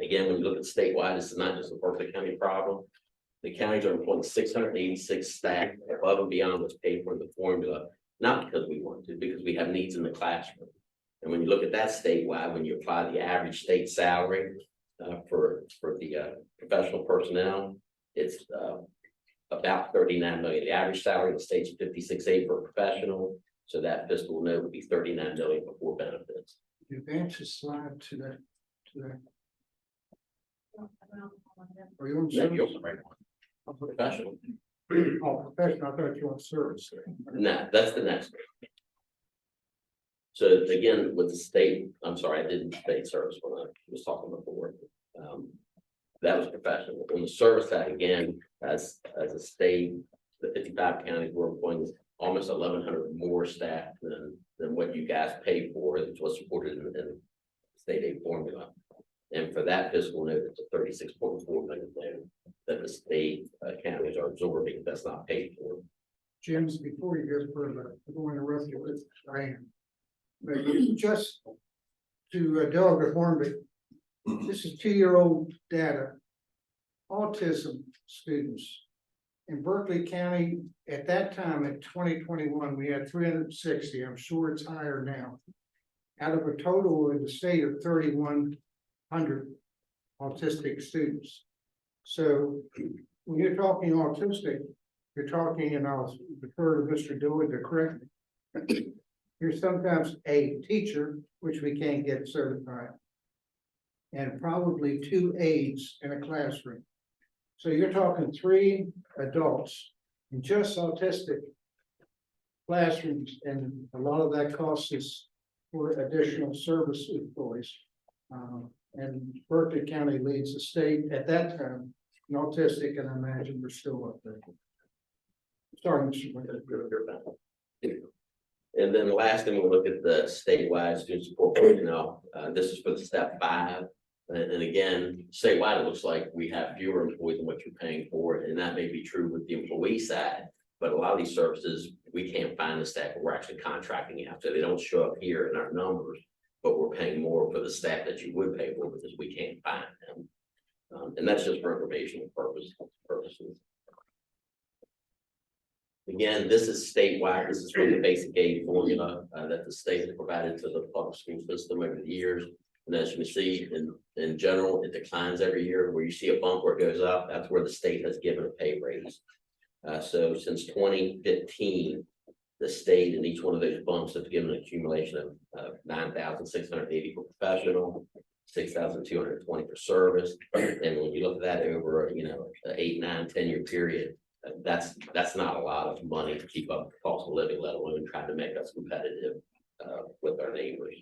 Again, when you look at statewide, this is not just a Berkeley County problem. The counties are employing 686 staff above and beyond what's paid for in the formula, not because we want to, because we have needs in the classroom. And when you look at that statewide, when you apply the average state salary for the professional personnel, it's about 39 million. The average salary in the state's 56.8 for a professional. So that fiscal note would be 39 million before benefits. Advance the slide to that. Are you on Yeah, you're service? right. Professional. Oh, professional, I thought you were on service. No, that's the next one. So again, with the state, I'm sorry, I didn't state service when I was talking before. That was professional. On the service side, again, as a state, the 55 counties were employing almost 1,100 more staff than what you guys paid for, it was supported in the state aid formula. And for that fiscal note, it's a 36.4 million there that the state counties are absorbing, that's not paid for. James, before you go further, I'm going to interrupt you with Diane. But just to Delegate Hornby, this is 2-year-old data. Autism students in Berkeley County at that time in 2021, we had 360. I'm sure it's higher now. Out of a total in the state of 3,100 autistic students. So when you're talking autistic, you're talking, and I'll defer to Mr. Dewey to correct me. You're sometimes a teacher, which we can't get certified. And probably 2 aides in a classroom. So you're talking 3 adults in just autistic classrooms, and a lot of that costs us for additional service employees. And Berkeley County leads the state at that time in autistic, and I imagine we're still up there. Sorry, Mr. White. And then the last thing, we'll look at the statewide student support personnel. This is for the step 5. And again, statewide, it looks like we have fewer employees than what you're paying for, and that may be true with the employee side. But a lot of these services, we can't find the staff, but we're actually contracting out, so they don't show up here in our numbers. But we're paying more for the staff that you would pay for because we can't find them. And that's just for informational purposes. Again, this is statewide. This is from the basic aid formula that the state has provided to the public school system over the years. And as you can see, in general, it declines every year. Where you see a bump where it goes up, that's where the state has given a pay raise. So since 2015, the state in each one of those bumps have given an accumulation of 9,680 for professional, 6,220 for service. And when you look at that over, an 8, 9, 10-year period, that's not a lot of money to keep up the cost of living, let alone trying to make us competitive with our neighbors.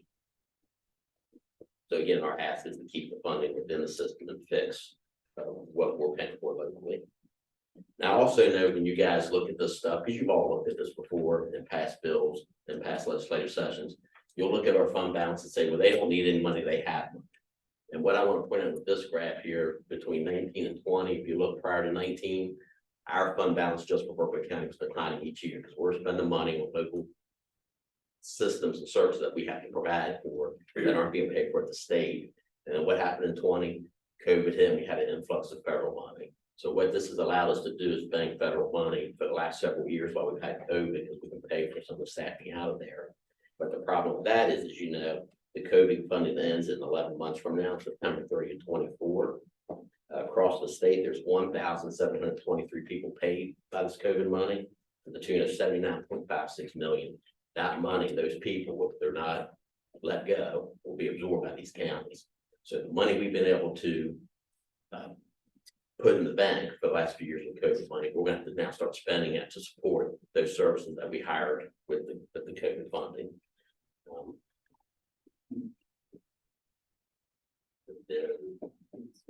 So again, our ask is to keep the funding within the system and fix what we're paying for locally. Now, I also know when you guys look at this stuff, because you've all looked at this before in past bills and past legislative sessions, you'll look at our fund balance and say, well, they don't need any money, they have money. And what I want to point out with this graph here, between 19 and 20, if you look prior to 19, our fund balance just for Berkeley County was declining each year because we're spending money on local systems and services that we have to provide for that aren't being paid for at the state. And what happened in 20, COVID hit, and we had an influx of federal money. So what this has allowed us to do is bank federal money for the last several years while we've had COVID, because we can pay for some of the staffing out of there. But the problem with that is, as you know, the COVID funding ends in 11 months from now, September 30 and 24. Across the state, there's 1,723 people paid by this COVID money to the tune of 79.56 million. That money, those people, if they're not let go, will be absorbed by these counties. So the money we've been able to put in the bank for the last few years with COVID money, we're going to have to now start spending it to support those services that we hired with the COVID funding.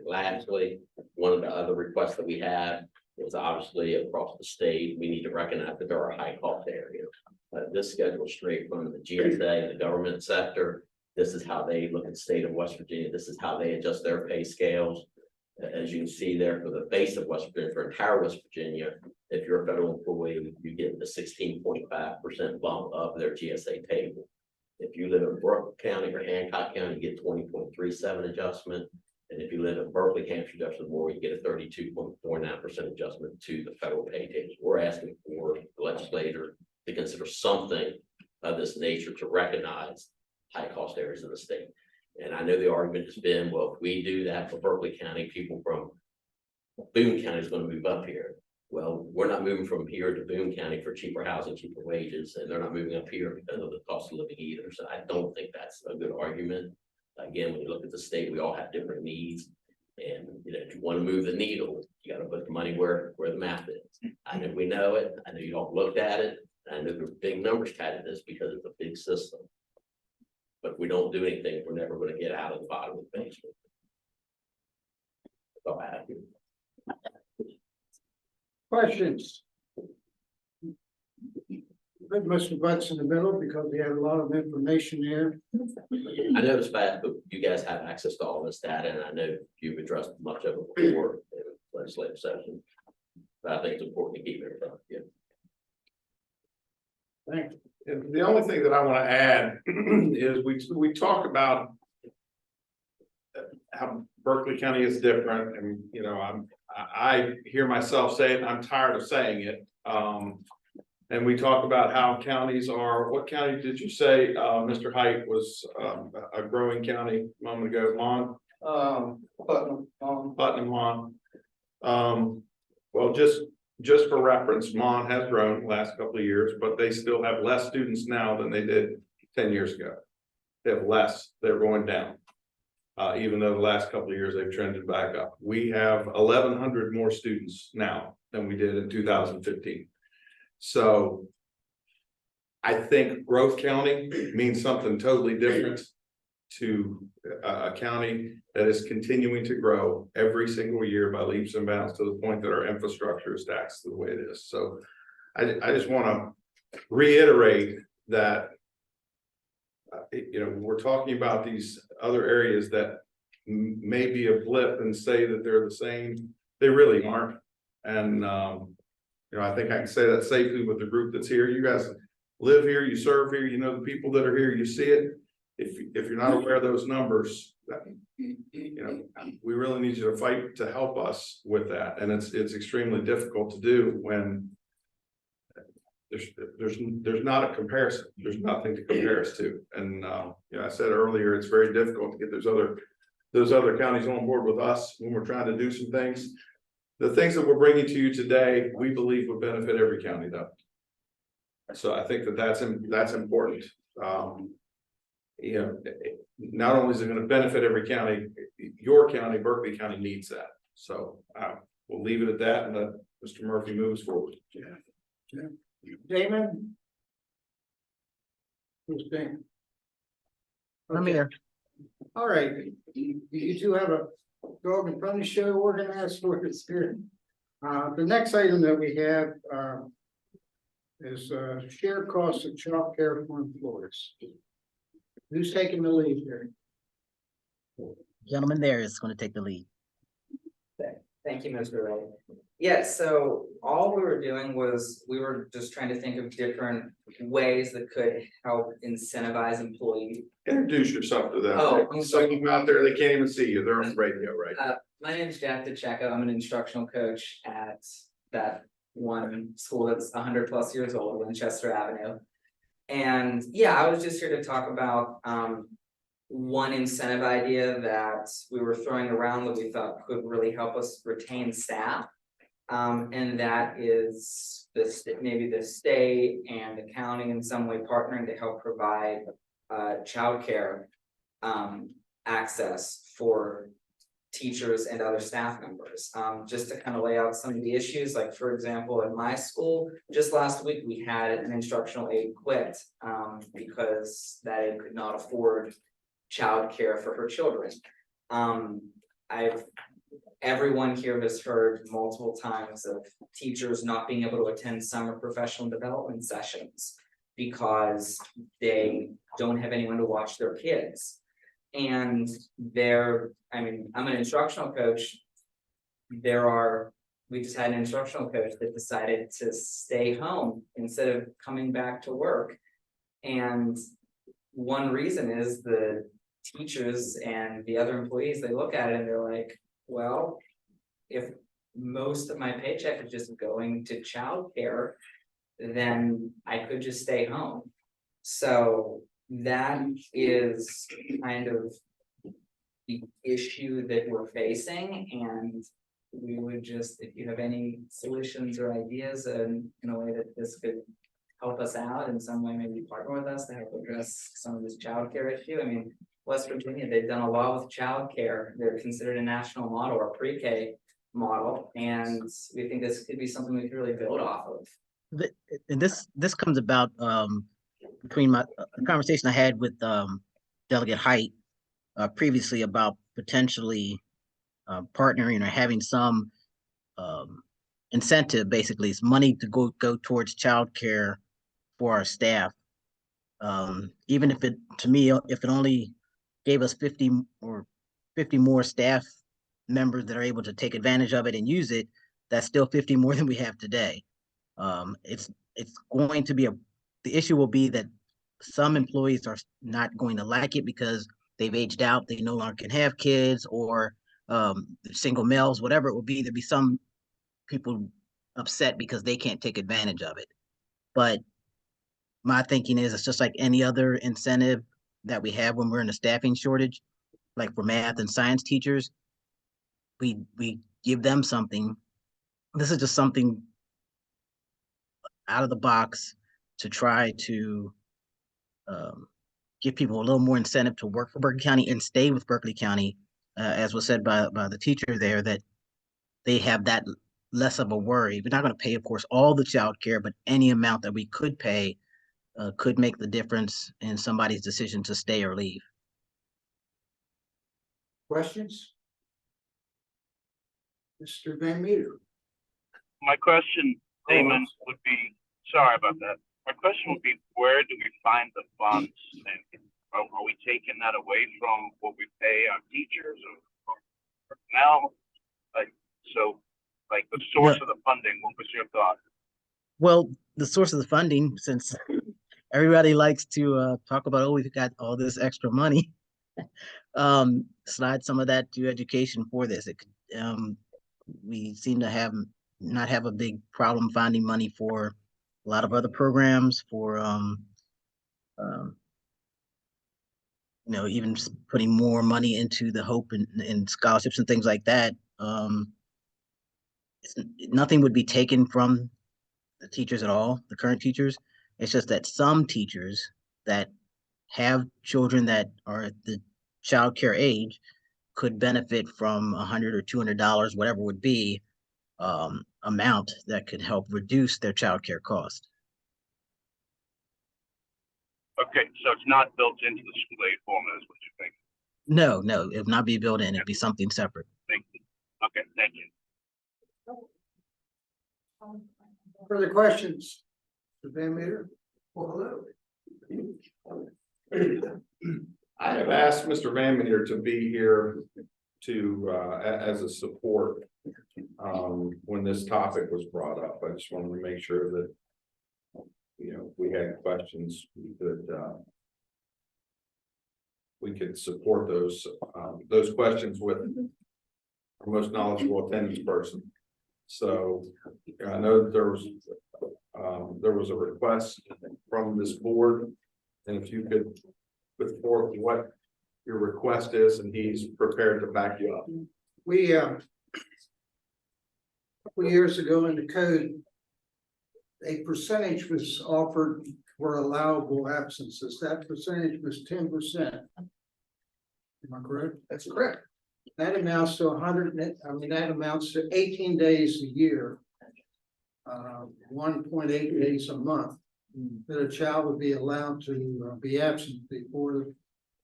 Lastly, one of the other requests that we had is obviously across the state, we need to recognize that there are high cost areas. This schedule straight from the GSA and the government sector. This is how they look at the state of West Virginia. This is how they adjust their pay scales. As you can see there, for the base of West Virginia, for entire West Virginia, if you're a federal employee, you get the 16.5% bump of their GSA table. If you live in Brooke County or Hancock County, you get 20.37 adjustment. And if you live in Berkeley, Hampshire, Justice Moore, you get a 32.49% adjustment to the federal pay tables. We're asking for the legislator to consider something of this nature to recognize high cost areas of the state. And I know the argument has been, well, if we do that for Berkeley County, people from Boone County is going to move up here. Well, we're not moving from here to Boone County for cheaper housing, cheaper wages, and they're not moving up here because of the cost of living either. So I don't think that's a good argument. Again, when you look at the state, we all have different needs. And you know, if you want to move the needle, you got to put the money where the math is. I know we know it. I know you all looked at it. I know there are big numbers tied to this because it's a big system. But if we don't do anything, we're never going to get out of the bottom of the basement. That's all I have here. Questions? Put Mr. Butts in the middle because we had a lot of information there. I know it's fast, but you guys have access to all this data, and I know you've addressed much of it before in the legislative session. But I think it's important to keep it in front of you. Thank you. And the only thing that I want to add is we talk about how Berkeley County is different, and you know, I hear myself say it, and I'm tired of saying it. And we talk about how counties are. What county did you say, Mr. Height, was a growing county a moment ago? Mon? Putnam, Mon. Well, just for reference, Mon has grown the last couple of years, but they still have less students now than they did 10 years ago. They have less, they're going down. Even though the last couple of years they've trended back up. We have 1,100 more students now than we did in 2015. So I think growth county means something totally different to a county that is continuing to grow every single year by leaps and bounds to the point that our infrastructure is taxed the way it is. So I just want to reiterate that, you know, we're talking about these other areas that may be a blip and say that they're the same. They really aren't. And, you know, I think I can say that safely with the group that's here. You guys live here, you serve here, you know the people that are here, you see it. If you're not aware of those numbers, you know, we really need you to fight to help us with that. And it's extremely difficult to do when there's not a comparison. There's nothing to compare us to. And you know, I said earlier, it's very difficult to get those other counties on board with us when we're trying to do some things. The things that we're bringing to you today, we believe would benefit every county though. So I think that's important. You know, not only is it going to benefit every county, your county, Berkeley County needs that. So we'll leave it at that and let Mr. Murphy moves forward. Yeah. Damon? Who's Damon? I'm here. All right, you two have a dog and pony show organized for us here. The next item that we have is shared costs of child care for employees. Who's taking the lead here? Gentleman there is going to take the lead. Thank you, Mr. Ray. Yeah, so all we were doing was we were just trying to think of different ways that could help incentivize employees. Introduce yourself to them. Oh, I'm Some of them out there, they can't even see you. They're on the radio, right? My name is Jack DeChecco. I'm an instructional coach at that one school that's 100+ years old, Winchester Avenue. And yeah, I was just here to talk about one incentive idea that we were throwing around that we thought could really help us retain staff. And that is maybe the state and the county in some way partnering to help provide childcare access for teachers and other staff members. Just to kind of lay out some of the issues, like for example, in my school, just last week, we had an instructional aide quit because that aide could not afford childcare for her children. Everyone here has heard multiple times of teachers not being able to attend summer professional development sessions because they don't have anyone to watch their kids. And I'm an instructional coach. We just had an instructional coach that decided to stay home instead of coming back to work. And one reason is the teachers and the other employees, they look at it and they're like, well, if most of my paycheck is just going to childcare, then I could just stay home. So that is kind of the issue that we're facing, and we would just, if you have any solutions or ideas in a way that this could help us out in some way, maybe partner with us to help address some of this childcare issue. I mean, West Virginia, they've done a lot with childcare. They're considered a national model or pre-K model, and we think this could be something we could really build off of. And this comes about between a conversation I had with Delegate Height previously about potentially partnering or having some incentive, basically it's money to go towards childcare for our staff. Even if it, to me, if it only gave us 50 more staff members that are able to take advantage of it and use it, that's still 50 more than we have today. It's going to be the issue will be that some employees are not going to like it because they've aged out, they no longer can have kids, or single males, whatever it will be. There'll be some people upset because they can't take advantage of it. But my thinking is it's just like any other incentive that we have when we're in a staffing shortage, like for math and science teachers, we give them something. This is just something out of the box to try to give people a little more incentive to work for Berkeley County and stay with Berkeley County, as was said by the teacher there, that they have that less of a worry. We're not going to pay, of course, all the child care, but any amount that we could pay could make the difference in somebody's decision to stay or leave. Questions? Mr. Van Meter. My question, Damon, would be, sorry about that. My question would be, where do we find the funds? And are we taking that away from what we pay our teachers or personnel? Like the source of the funding, what was your thought? Well, the source of the funding, since everybody likes to talk about, oh, we've got all this extra money, slide some of that to education for this. It could, we seem to not have a big problem finding money for a lot of other programs, for even putting more money into the Hope and scholarships and things like that. Nothing would be taken from the teachers at all, the current teachers. It's just that some teachers that have children that are at the child care age could benefit from $100 or $200, whatever would be amount that could help reduce their child care cost. Okay, so it's not built into the school aid formula, is what you think? No, it would not be built in. It'd be something separate. Thank you. Okay, thank you. Further questions? Mr. Van Meter? Well, hello. I have asked Mr. Van Meter to be here to, as a support. When this topic was brought up, I just wanted to make sure that, if we had questions, we could support those questions with our most knowledgeable attendance person. So I know that there was a request from this board, and if you could put forth what your request is, and he's prepared to back you up. We a couple years ago in the code, a percentage was offered for allowable absences. That percentage was 10%. Am I correct? That's correct. That amounts to that amounts to 18 days a year. 1.8 days a month that a child would be allowed to be absent before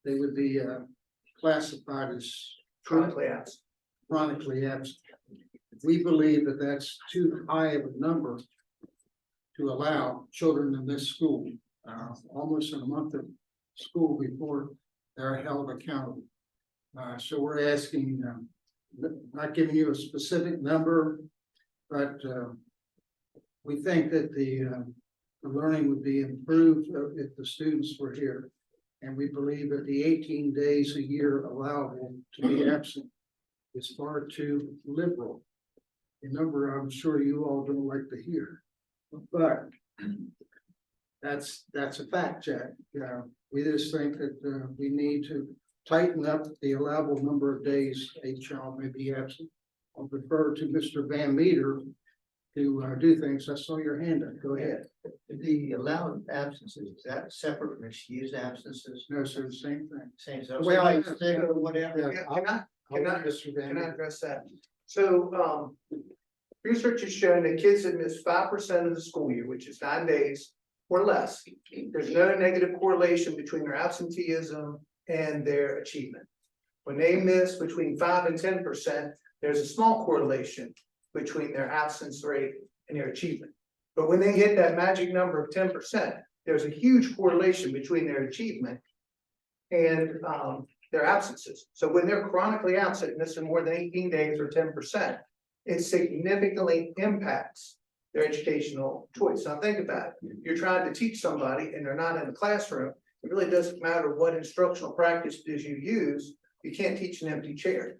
they would be classified as Chronically absent. chronically absent. We believe that that's too high of a number to allow children in this school, almost a month of school before they're held accountable. So we're asking, not giving you a specific number, but we think that the learning would be improved if the students were here. And we believe that the 18 days a year allowable to be absent is far too liberal. A number I'm sure you all don't like to hear, but that's a fact, Jack. We just think that we need to tighten up the allowable number of days a child may be absent. I'll defer to Mr. Van Meter to do things. I saw your hand up. Go ahead. The allowed absences, is that separate from excused absences? No, sir, the same thing. Same, Well, I- or whatever. Yeah, Can I Mr. Van Meter. address that? So, research has shown that kids that miss 5% of the school year, which is 9 days or less, there's no negative correlation between their absenteeism and their achievement. When they miss between 5 and 10%, there's a small correlation between their absence rate and their achievement. But when they hit that magic number of 10%, there's a huge correlation between their achievement and their absences. So when they're chronically absent, missing more than 18 days or 10%, it significantly impacts their educational choice. Now think about it. You're trying to teach somebody and they're not in the classroom. It really doesn't matter what instructional practices you use. You can't teach an empty chair.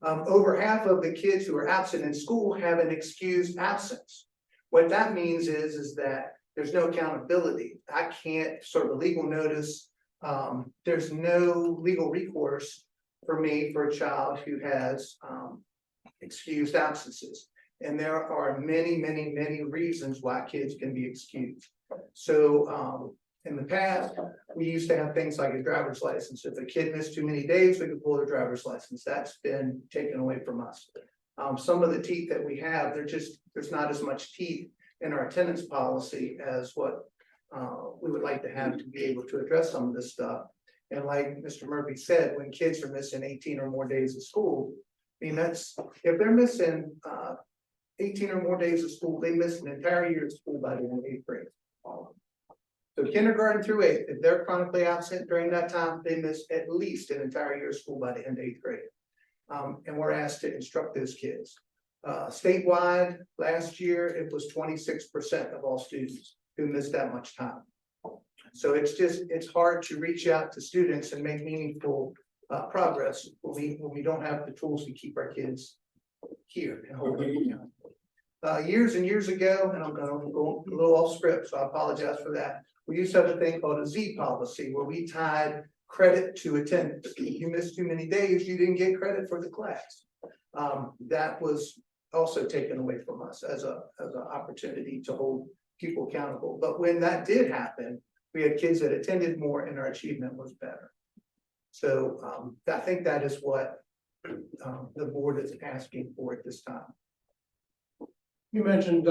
Over half of the kids who are absent in school have an excused absence. What that means is that there's no accountability. I can't serve a legal notice. There's no legal recourse for me for a child who has excused absences. And there are many reasons why kids can be excused. So in the past, we used to have things like a driver's license. If a kid missed too many days, we could pull their driver's license. That's been taken away from us. Some of the teeth that we have, there's not as much teeth in our attendance policy as what we would like to have to be able to address some of this stuff. And like Mr. Murphy said, when kids are missing 18 or more days of school, I mean, if they're missing 18 or more days of school, they miss an entire year of school by the end of 8th grade. So kindergarten through 8th, if they're chronically absent during that time, they miss at least an entire year of school by the end of 8th grade. And we're asked to instruct those kids. Statewide, last year, it was 26% of all students who missed that much time. So it's hard to reach out to students and make meaningful progress when we don't have the tools to keep our kids here. Years and years ago, and I'm gonna go a little off script, so I apologize for that. We used to have a thing called a Z policy where we tied credit to attendance. If you missed too many days, you didn't get credit for the class. That was also taken away from us as an opportunity to hold people accountable. But when that did happen, we had kids that attended more and our achievement was better. So I think that is what the board is asking for at this time. You mentioned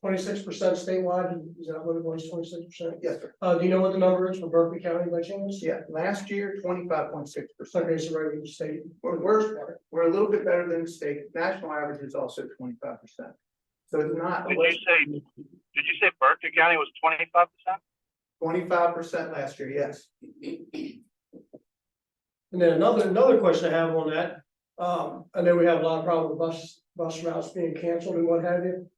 26% statewide, is that what it was, 26%? Yes, sir. Do you know what the number is for Berkeley County by chance? Yeah, last year, 25.6%. Okay, so right in the state. We're a little bit better than the state. National average is also 25%. So it's not. Did you say Berkeley County was 25%? 25% last year, yes. And then another question I have on that, I know we have a lot of problem with bus routes being canceled and what have you.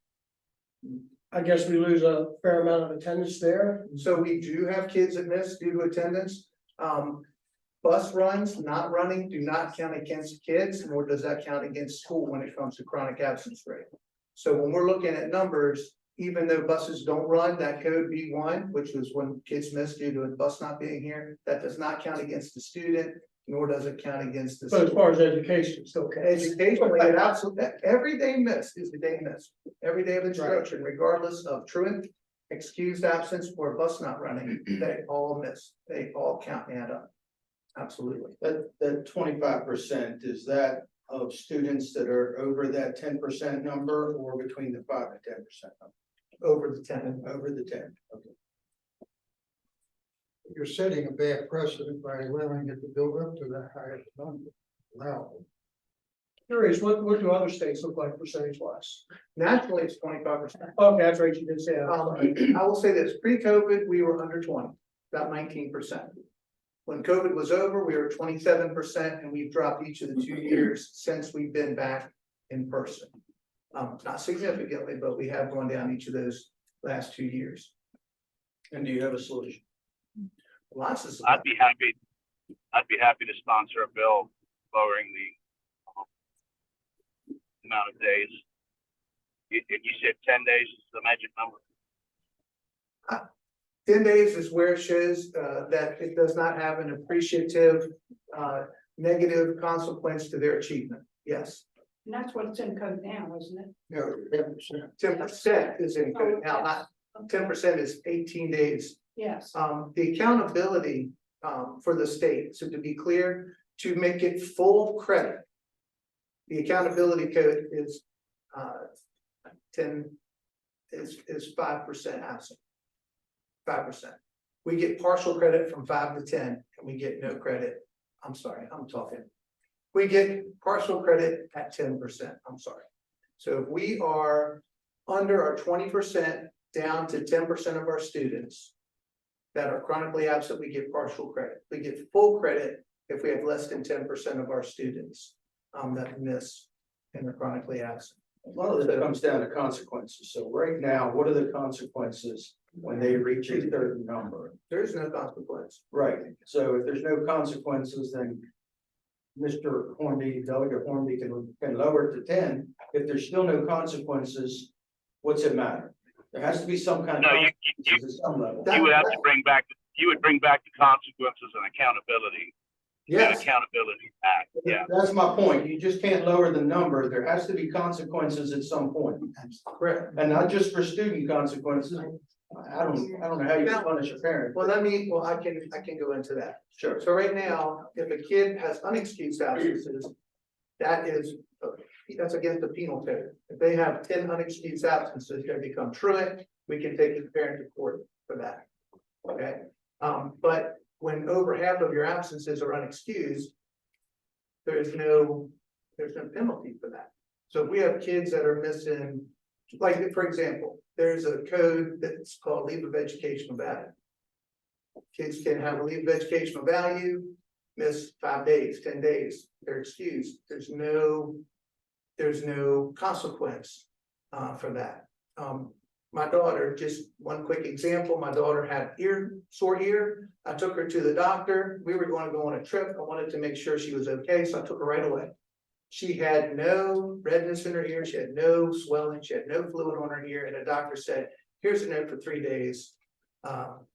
I guess we lose a fair amount of attendance there. So we do have kids that miss due to attendance. Bus runs not running do not count against kids, nor does that count against school when it comes to chronic absence rate. So when we're looking at numbers, even though buses don't run, that code B1, which was when kids miss due to a bus not being here, that does not count against the student, nor does it count against the. But as far as education, it's okay. Educationally, it absolutely, every day missed is the day missed. Every day of instruction, regardless of truant, excused absence, or bus not running, they all miss. They all count and add up. Absolutely. That 25%, is that of students that are over that 10% number or between the 5 and 10% number? Over the 10. Over the 10, okay. You're setting a bad precedent by allowing it to build up to that higher number. Wow. Curious, what do other states look like percentage wise? Nationally, it's 25%. Okay, that's right, you did say that. I will say this, pre-COVID, we were under 20, about 19%. When COVID was over, we were 27%, and we've dropped each of the 2 years since we've been back in person. Not significantly, but we have gone down each of those last 2 years. And do you have a solution? Lots of. I'd be happy to sponsor a bill lowering the amount of days. You said 10 days is the magic number. 10 days is where it shows that it does not have an appreciative negative consequence to their achievement. Yes, And that's what's in code now, isn't it? No, 10%. 10% is in code now, not 10% is 18 days. Yes. The accountability for the state, so to be clear, to make it full credit. The accountability code is 5% absent. 5%. We get partial credit from 5 to 10, and we get no credit. I'm sorry, I'm talking. We get partial credit at 10%. I'm sorry. So if we are under our 20% down to 10% of our students that are chronically absent, we get partial credit. We get full credit if we have less than 10% of our students that miss and are chronically absent. A lot of it comes down to consequences. So right now, what are the consequences when they reach a certain number? There is no consequence. Right, so if there's no consequences, then Mr. Hornby, Delegate Hornby can lower it to 10. If there's still no consequences, what's it matter? There has to be some kind of No, consequences at some level. You would have to bring back the consequences and accountability. Yes. Accountability act, yeah. That's my point. You just can't lower the number. There has to be consequences at some point. Correct. And not just for student consequences. I don't know how you can punish a parent. Well, I can go into that. Sure. So right now, if a kid has unexcused absences, that's against the penal code. If they have 10 unexcused absences, they become truant, we can take the parent to court for that. Okay, but when over half of your absences are unexcused, there's no penalty for that. So if we have kids that are missing, like, for example, there's a code that's called leave of educational value. Kids can have a leave of educational value, miss 5 days, 10 days, they're excused. There's no consequence for that. My daughter, just one quick example, my daughter had sore ear. I took her to the doctor. We were going to go on a trip. I wanted to make sure she was okay, so I took her right away. She had no redness in her ear. She had no swelling. She had no fluid on her ear. And the doctor said, here's a note for 3 days, so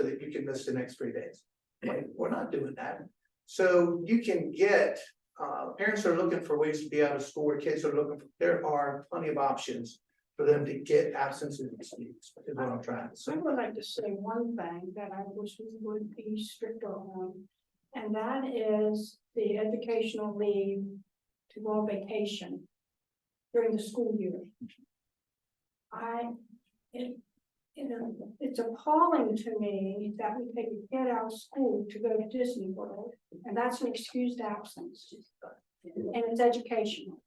that you can miss the next 3 days. Like, we're not doing that. So you can get, parents are looking for ways to be out of school, where kids are looking for, there are plenty of options for them to get absences excused, is what I'm trying to say. I would like to say one thing that I wish we would be stricter on, and that is the educational leave to go on vacation during the school year. It's appalling to me that we take a kid out of school to go to Disney World, and that's an excused absence. And it's educational.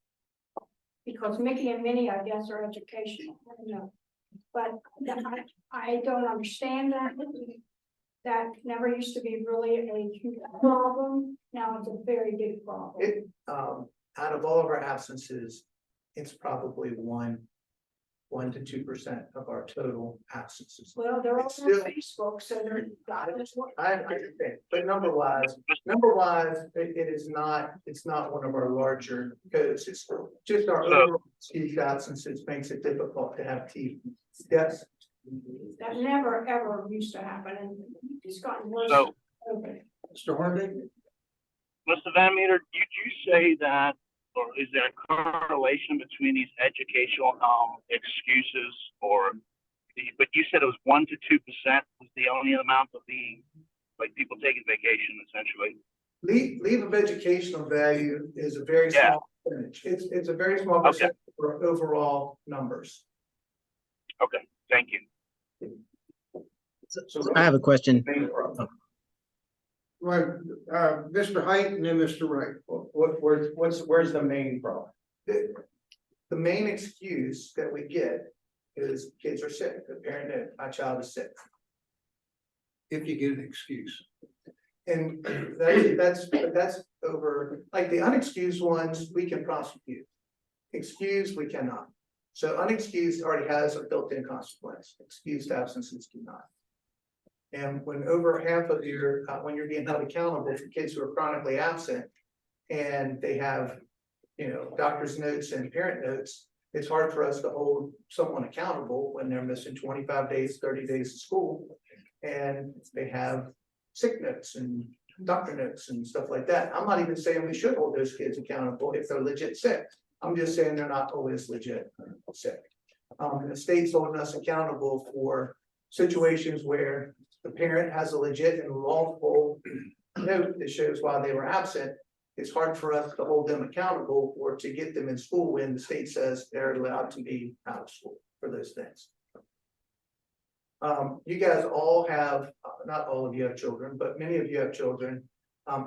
Because Mickey and Minnie, I guess, are educational, I don't know. But I don't understand that. That never used to be really a huge problem. Now it's a very big problem. Out of all of our absences, it's probably 1 to 2% of our total absences. Well, they're all on It's still- Facebook, so they're. I understand, but number wise, it's not one of our larger codes. It's just our overall excused absences makes it difficult to have teeth. Yes. That never, ever used to happen, and it's gotten worse. So- Okay. Mr. Hornby? Mr. Van Meter, did you say that, or is there a correlation between these educational excuses, but you said it was 1 to 2% was the only amount of people taking vacation essentially? Leave of educational value is a very small percentage. It's a very small percentage for overall numbers. Okay, thank you. So I have a question. Right, Mr. Height and then Mr. Wright. Where's the main problem? The main excuse that we get is kids are sick. The parent that my child is sick. If you get an excuse. And that's over, like the unexcused ones, we can prosecute. Excused, we cannot. So unexcused already has a built-in consequence. Excused absences do not. And when over half of your, when you're being held accountable for kids who are chronically absent and they have, doctor's notes and parent notes, it's hard for us to hold someone accountable when they're missing 25 days, 30 days of school. And they have sick notes and doctor notes and stuff like that. I'm not even saying we should hold those kids accountable if they're legit sick. I'm just saying they're not always legit sick. And the state's holding us accountable for situations where the parent has a legit and lawful note that shows why they were absent. It's hard for us to hold them accountable or to get them in school when the state says they're allowed to be out of school for those things. You guys all have, not all of you have children, but many of you have children.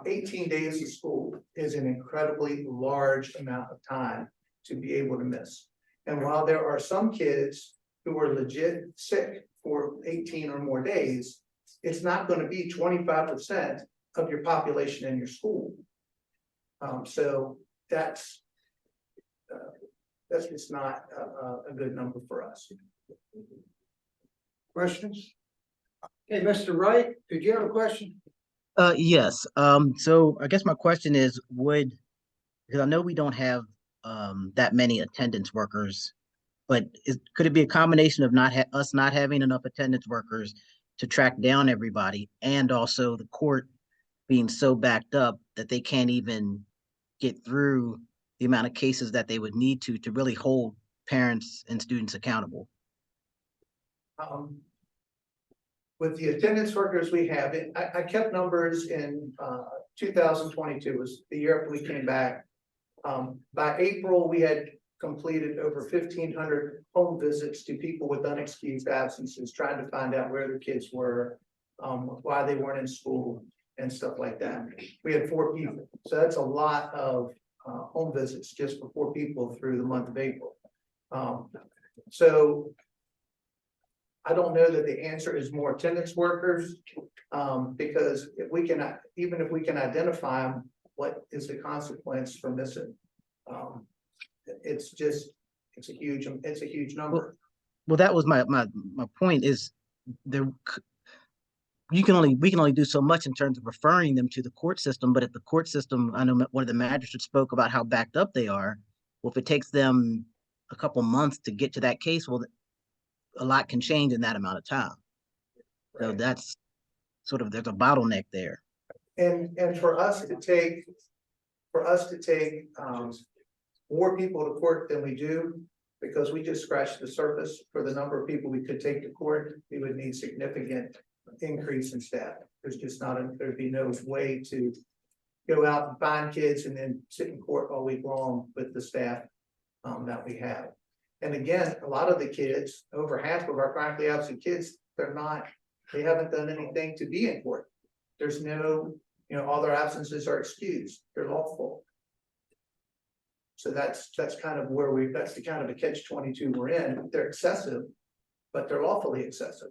18 days of school is an incredibly large amount of time to be able to miss. And while there are some kids who are legit sick for 18 or more days, it's not going to be 25% of your population in your school. So that's just not a good number for us. Questions? Okay, Mr. Wright, did you have a question? Yes. So I guess my question is, because I know we don't have that many attendance workers, but could it be a combination of us not having enough attendance workers to track down everybody, and also the court being so backed up that they can't even get through the amount of cases that they would need to really hold parents and students accountable? With the attendance workers we have, I kept numbers in 2022 was the year after we came back. By April, we had completed over 1,500 home visits to people with unexcused absences, trying to find out where their kids were, why they weren't in school and stuff like that. We had 4 people, so that's a lot of home visits just for 4 people through the month of April. So I don't know that the answer is more attendance workers, because if we can, even if we can identify them, what is the consequence for missing? It's a huge number. Well, that was my point is we can only do so much in terms of referring them to the court system, but if the court system, I know one of the magistrates spoke about how backed up they are. Well, if it takes them a couple months to get to that case, well, a lot can change in that amount of time. So that's sort of, there's a bottleneck there. And for us to take more people to court than we do, because we just scratched the surface for the number of people we could take to court, we would need significant increase in staff. There's just there'd be no way to go out and find kids and then sit in court all week long with the staff that we have. And again, a lot of the kids, over half of our chronically absent kids, they haven't done anything to be in court. There's no, all their absences are excused. They're lawful. So that's kind of where that's the kind of a catch-22 we're in. They're excessive, but they're lawfully excessive.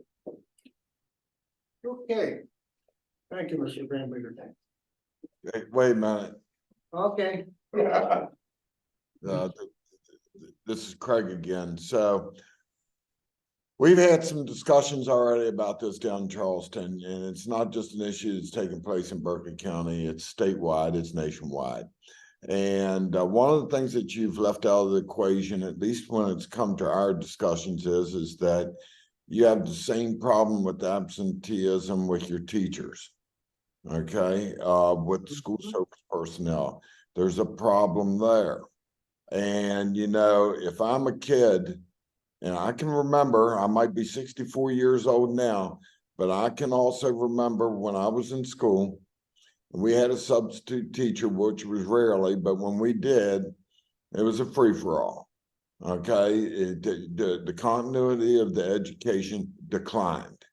Okay. Thank you, Mr. Greenberg. Wait a minute. Okay. This is Craig again. So we've had some discussions already about this down in Charleston, and it's not just an issue that's taking place in Berkeley County. It's statewide, it's nationwide. And one of the things that you've left out of the equation, at least when it's come to our discussions, is that you have the same problem with absenteeism with your teachers. Okay, with the school service personnel, there's a problem there. And if I'm a kid, and I can remember, I might be 64 years old now, but I can also remember when I was in school, we had a substitute teacher, which was rarely, but when we did, it was a free-for-all. Okay, the continuity of the education declined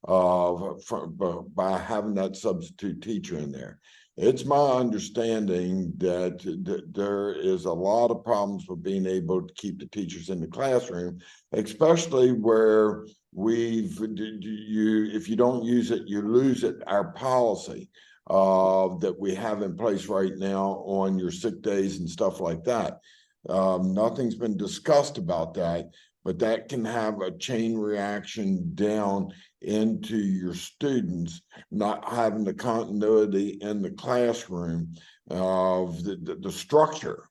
by having that substitute teacher in there. It's my understanding that there is a lot of problems with being able to keep the teachers in the classroom, especially where if you don't use it, you lose it. Our policy that we have in place right now on your sick days and stuff like that. Nothing's been discussed about that, but that can have a chain reaction down into your students, not having the continuity in the classroom of the structure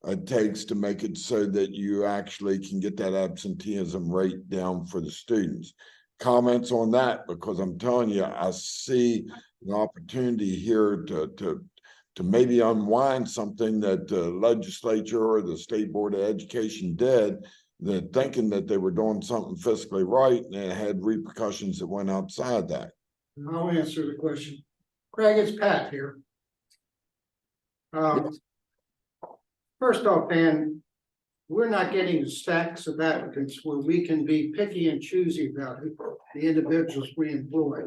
it takes to make it so that you actually can get that absenteeism rate down for the students. Comments on that, because I'm telling you, I see an opportunity here to maybe unwind something that the legislature or the State Board of Education did, that thinking that they were doing something fiscally right, and it had repercussions that went outside that. I'll answer the question. Craig, it's Pat here. First off, Dan, we're not getting stacks of applicants where we can be picky and choosy about the individuals we employ.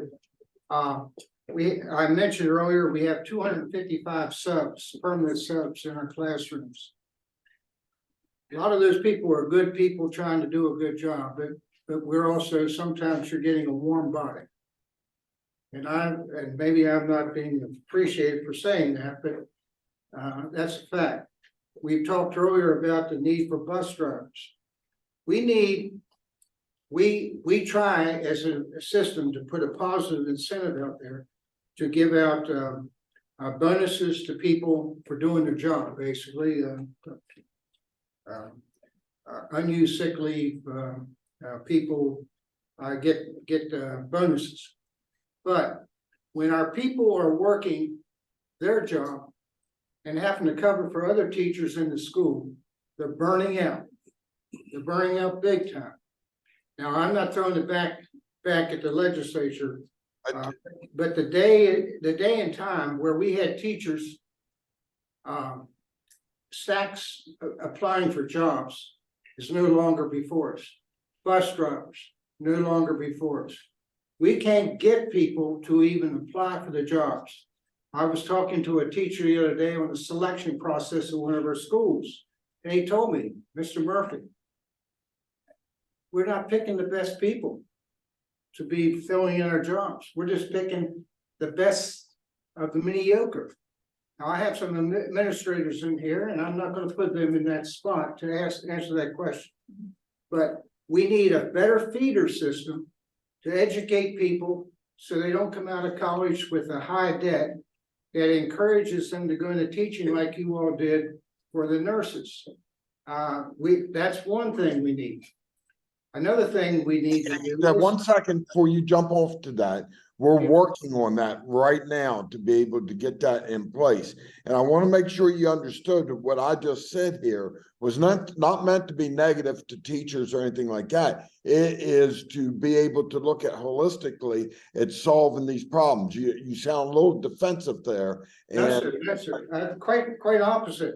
I mentioned earlier, we have 255 subs, permanent subs in our classrooms. A lot of those people are good people trying to do a good job, but we're also, sometimes you're getting a warm body. And maybe I'm not being appreciated for saying that, but that's a fact. We've talked earlier about the need for bus drivers. We try as a system to put a positive incentive out there to give out bonuses to people for doing their job, basically. Unused sick leave, people get bonuses. But when our people are working their job and having to cover for other teachers in the school, they're burning out. They're burning out big time. Now, I'm not throwing it back at the legislature, but the day and time where we had teachers stacks applying for jobs is no longer before us. Bus drivers, no longer before us. We can't get people to even apply for the jobs. I was talking to a teacher the other day on the selection process of one of our schools, and he told me, Mr. Murphy, we're not picking the best people to be filling in our jobs. We're just picking the best of the mediocre. Now, I have some administrators in here, and I'm not going to put them in that spot to answer that question. But we need a better feeder system to educate people so they don't come out of college with a high debt that encourages them to go into teaching like you all did for the nurses. That's one thing we need. Another thing we need to do. That 1 second before you jump off to that, we're working on that right now to be able to get that in place. And I want to make sure you understood that what I just said here was not meant to be negative to teachers or anything like that. It is to be able to look at holistically at solving these problems. You sound a little defensive there. That's it. Quite opposite.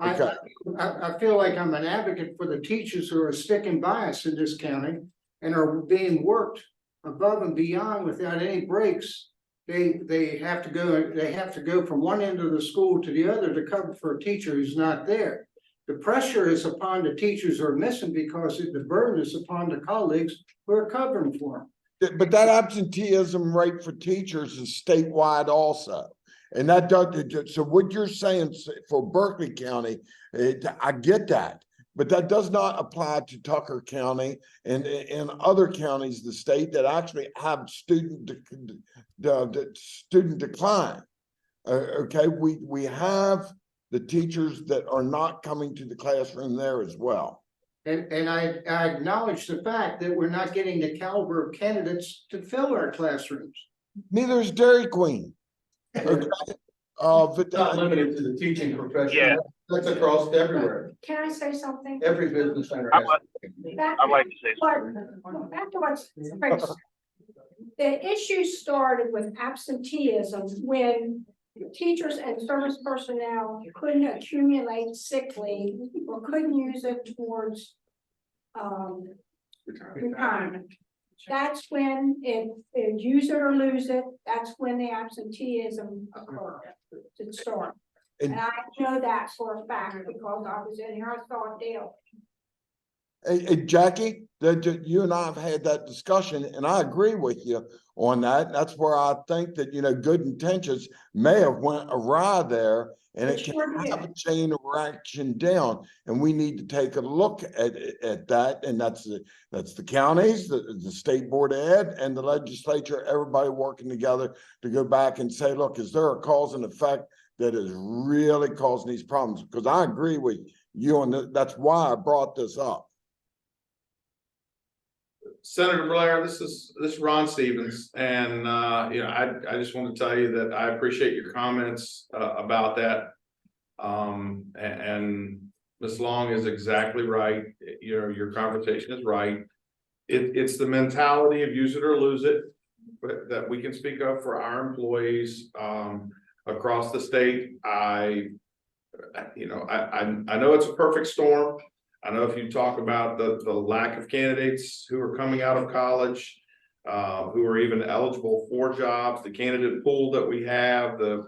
Okay. I feel like I'm an advocate for the teachers who are sticking by us in this county and are being worked above and beyond without any breaks. They have to go from one end of the school to the other to cover for a teacher who's not there. The pressure is upon the teachers who are missing because the burden is upon the colleagues who are covering for them. But that absenteeism rate for teachers is statewide also. And that does, so what you're saying for Berkeley County, I get that, but that does not apply to Tucker County and other counties of the state that actually have student decline. Okay, we have the teachers that are not coming to the classroom there as well. And I acknowledge the fact that we're not getting the caliber of candidates to fill our classrooms. Neither is Dairy Queen. Okay. It's not limited to the teaching profession. Yeah. That's across everywhere. Can I say something? Every business owner has. I'd like to say something. Back to what's the issue started with absenteeism when teachers and service personnel couldn't accumulate sick leave or couldn't use it towards retirement. That's when it use it or lose it. That's when the absenteeism occurred to start. And I know that for a fact because I was in here, I saw it daily. Hey, Jackie, you and I have had that discussion, and I agree with you on that. That's where I think that, good intentions may have went awry there, and it It can sure have a did. chain of reaction down, and we need to take a look at that, and that's the counties, the state board of ed, and the legislature, everybody working together to go back and say, look, is there a cause and effect that is really causing these problems? Because I agree with you on that. That's why I brought this up. Senator Blair, this is Ron Stevens, and I just want to tell you that I appreciate your comments about that. And Ms. Long is exactly right. Your conversation is right. It's the mentality of use it or lose it, but that we can speak of for our employees across the state. I know it's a perfect storm. I know if you talk about the lack of candidates who are coming out of college, who are even eligible for jobs, the candidate pool that we have, the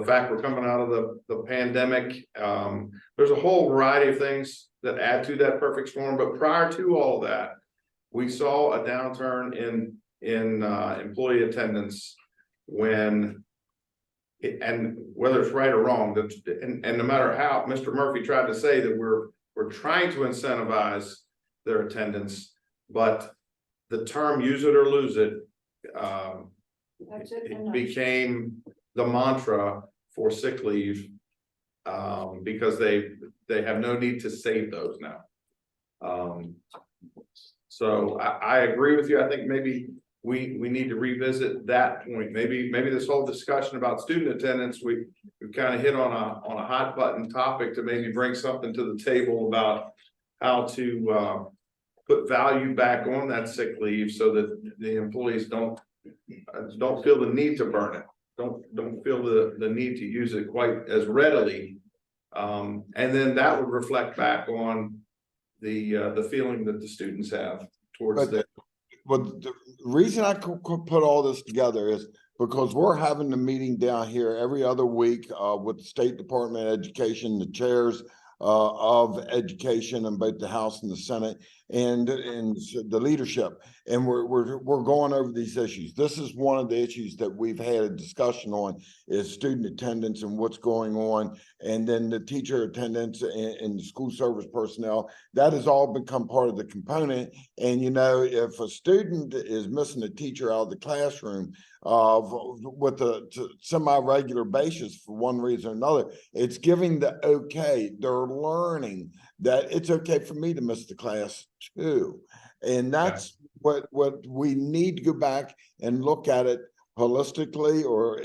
fact we're coming out of the pandemic, there's a whole variety of things that add to that perfect storm. But prior to all that, we saw a downturn in employee attendance and whether it's right or wrong, and no matter how Mr. Murphy tried to say that we're trying to incentivize their attendance, but the term use it or lose it, That's it. it became the mantra for sick leave, because they have no need to save those now. So I agree with you. I think maybe we need to revisit that point. Maybe this whole discussion about student attendance, we've kind of hit on a hot button topic to maybe bring something to the table about how to put value back on that sick leave so that the employees don't feel the need to burn it, don't feel the need to use it quite as readily. And then that would reflect back on the feeling that the students have towards that. But the reason I could put all this together is because we're having the meeting down here every other week with the State Department of Education, the chairs of education in both the House and the Senate, and the leadership. And we're going over these issues. This is one of the issues that we've had a discussion on, is student attendance and what's going on, and then the teacher attendance and the school service personnel. That has all become part of the component. And if a student is missing a teacher out of the classroom with a semi-regular basis for one reason or another, it's giving the okay. They're learning that it's okay for me to miss the class too. And that's what we need to go back and look at it holistically, or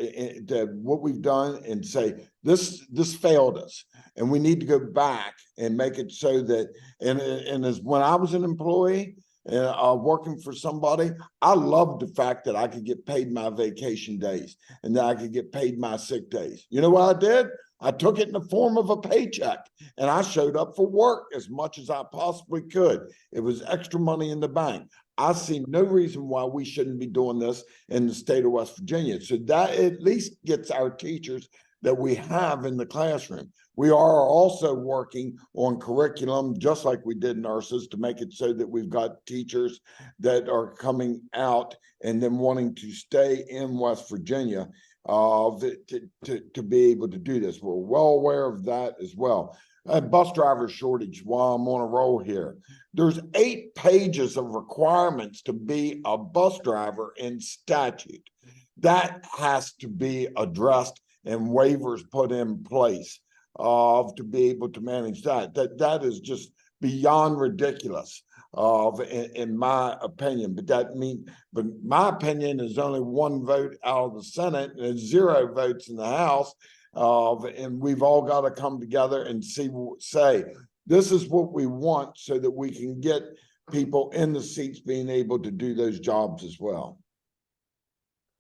what we've done, and say this failed us, and we need to go back and make it so that, and as when I was an employee working for somebody, I loved the fact that I could get paid my vacation days and that I could get paid my sick days. You know what I did? I took it in the form of a paycheck, and I showed up for work as much as I possibly could. It was extra money in the bank. I see no reason why we shouldn't be doing this in the state of West Virginia. So that at least gets our teachers that we have in the classroom. We are also working on curriculum, just like we did nurses, to make it so that we've got teachers that are coming out and then wanting to stay in West Virginia to be able to do this. We're well aware of that as well. Bus driver shortage, while I'm on a roll here. There's 8 pages of requirements to be a bus driver in statute. That has to be addressed and waivers put in place to be able to manage that. That is just beyond ridiculous in my opinion. But my opinion is only 1 vote out of the Senate and 0 votes in the House. And we've all got to come together and say, this is what we want, so that we can get people in the seats being able to do those jobs as well.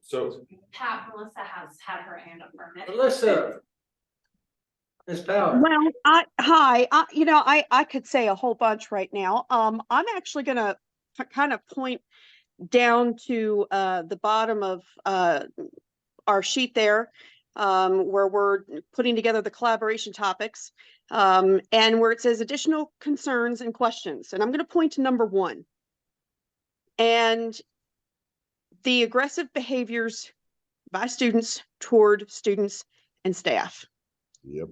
So Melissa has had her hand up for a minute. Melissa. Ms. Power. Well, I could say a whole bunch right now. I'm actually gonna kind of point down to the bottom of our sheet there. where we're putting together the collaboration topics, and where it says additional concerns and questions. And I'm going to point to number 1. And the aggressive behaviors by students toward students and staff. Yep.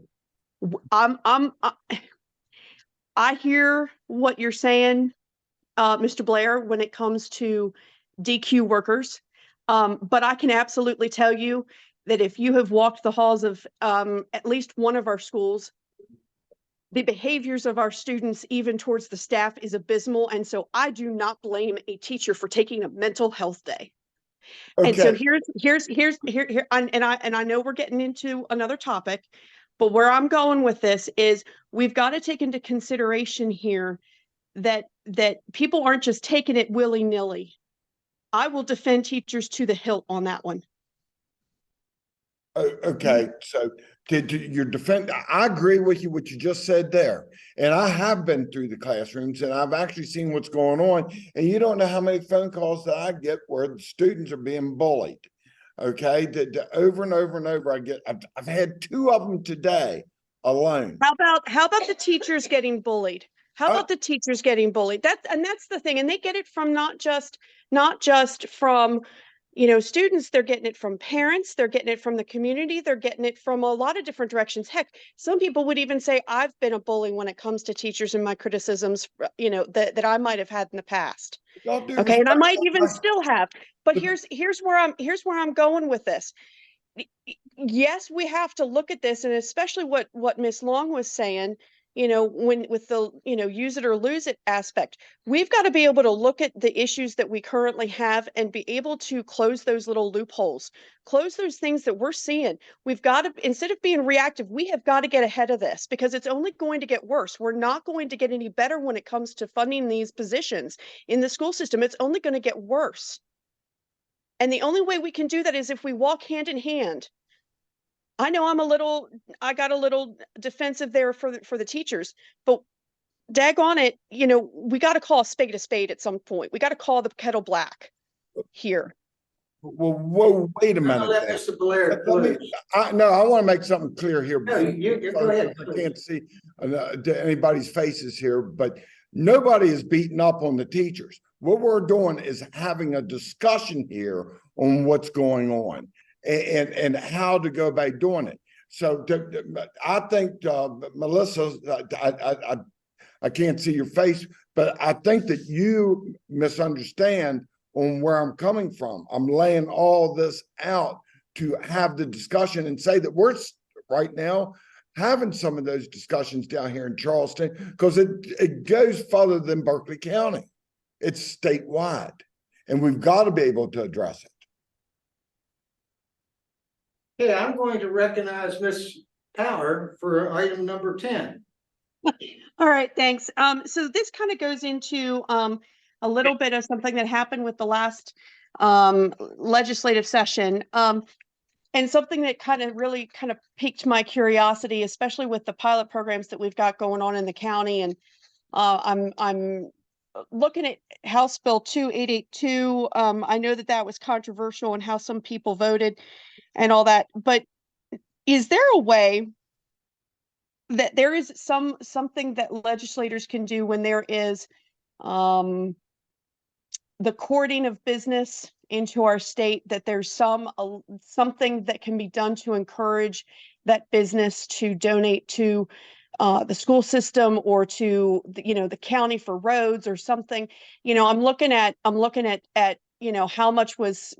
I hear what you're saying, Mr. Blair, when it comes to DQ workers. But I can absolutely tell you that if you have walked the halls of at least one of our schools, the behaviors of our students, even towards the staff, is abysmal. And so I do not blame a teacher for taking a mental health day. And so here, and I know we're getting into another topic, but where I'm going with this is we've got to take into consideration here that people aren't just taking it willy-nilly. I will defend teachers to the hilt on that one. Okay, so did your defend, I agree with you, what you just said there. And I have been through the classrooms and I've actually seen what's going on. And you don't know how many phone calls that I get where the students are being bullied. Okay, over and over and over I've had 2 of them today alone. How about the teachers getting bullied? How about the teachers getting bullied? That's the thing. And they get it from not just from, students, they're getting it from parents, they're getting it from the community, they're getting it from a lot of different directions. Heck, some people would even say I've been a bully when it comes to teachers and my criticisms, that I might have had in the past. Okay, and I might even still have. But here's where I'm going with this. Yes, we have to look at this, and especially what Miss Long was saying, when with the, use it or lose it aspect, we've got to be able to look at the issues that we currently have and be able to close those little loopholes, close those things that we're seeing. We've got to, instead of being reactive, we have got to get ahead of this, because it's only going to get worse. We're not going to get any better when it comes to funding these positions in the school system. It's only going to get worse. And the only way we can do that is if we walk hand in hand. I know I got a little defensive there for the teachers, but daggone it, we got to call a spade at some point. We got to call the kettle black here. Well, whoa, wait a minute. Let Mr. Blair. I want to make something clear here. No, you go ahead. I can't see anybody's faces here, but nobody is beating up on the teachers. What we're doing is having a discussion here on what's going on and how to go about doing it. So I think, Melissa, I can't see your face, but I think that you misunderstand on where I'm coming from. I'm laying all this out to have the discussion and say that we're right now having some of those discussions down here in Charleston, because it goes further than Berkeley County. It's statewide, and we've got to be able to address it. Okay, I'm going to recognize Ms. Power for item number 10. All right, thanks. So this kind of goes into a little bit of something that happened with the last legislative session. And something that really piqued my curiosity, especially with the pilot programs that we've got going on in the county. And I'm looking at House Bill 2882. I know that was controversial and how some people voted and all that, but is there a way that there is something that legislators can do when there is the courting of business into our state, that there's something that can be done to encourage that business to donate to the school system or to the county for roads or something? I'm looking at how much was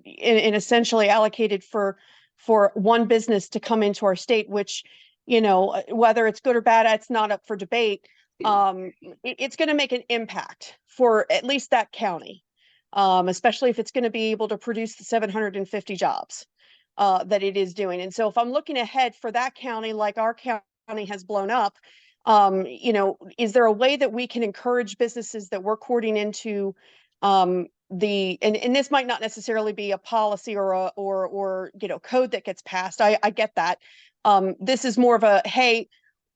in essentially allocated for one business to come into our state, which whether it's good or bad, it's not up for debate. It's going to make an impact for at least that county, especially if it's going to be able to produce the 750 jobs that it is doing. And so if I'm looking ahead for that county, like our county has blown up, is there a way that we can encourage businesses that we're courting into and this might not necessarily be a policy or code that gets passed. I get that. This is more of a, hey,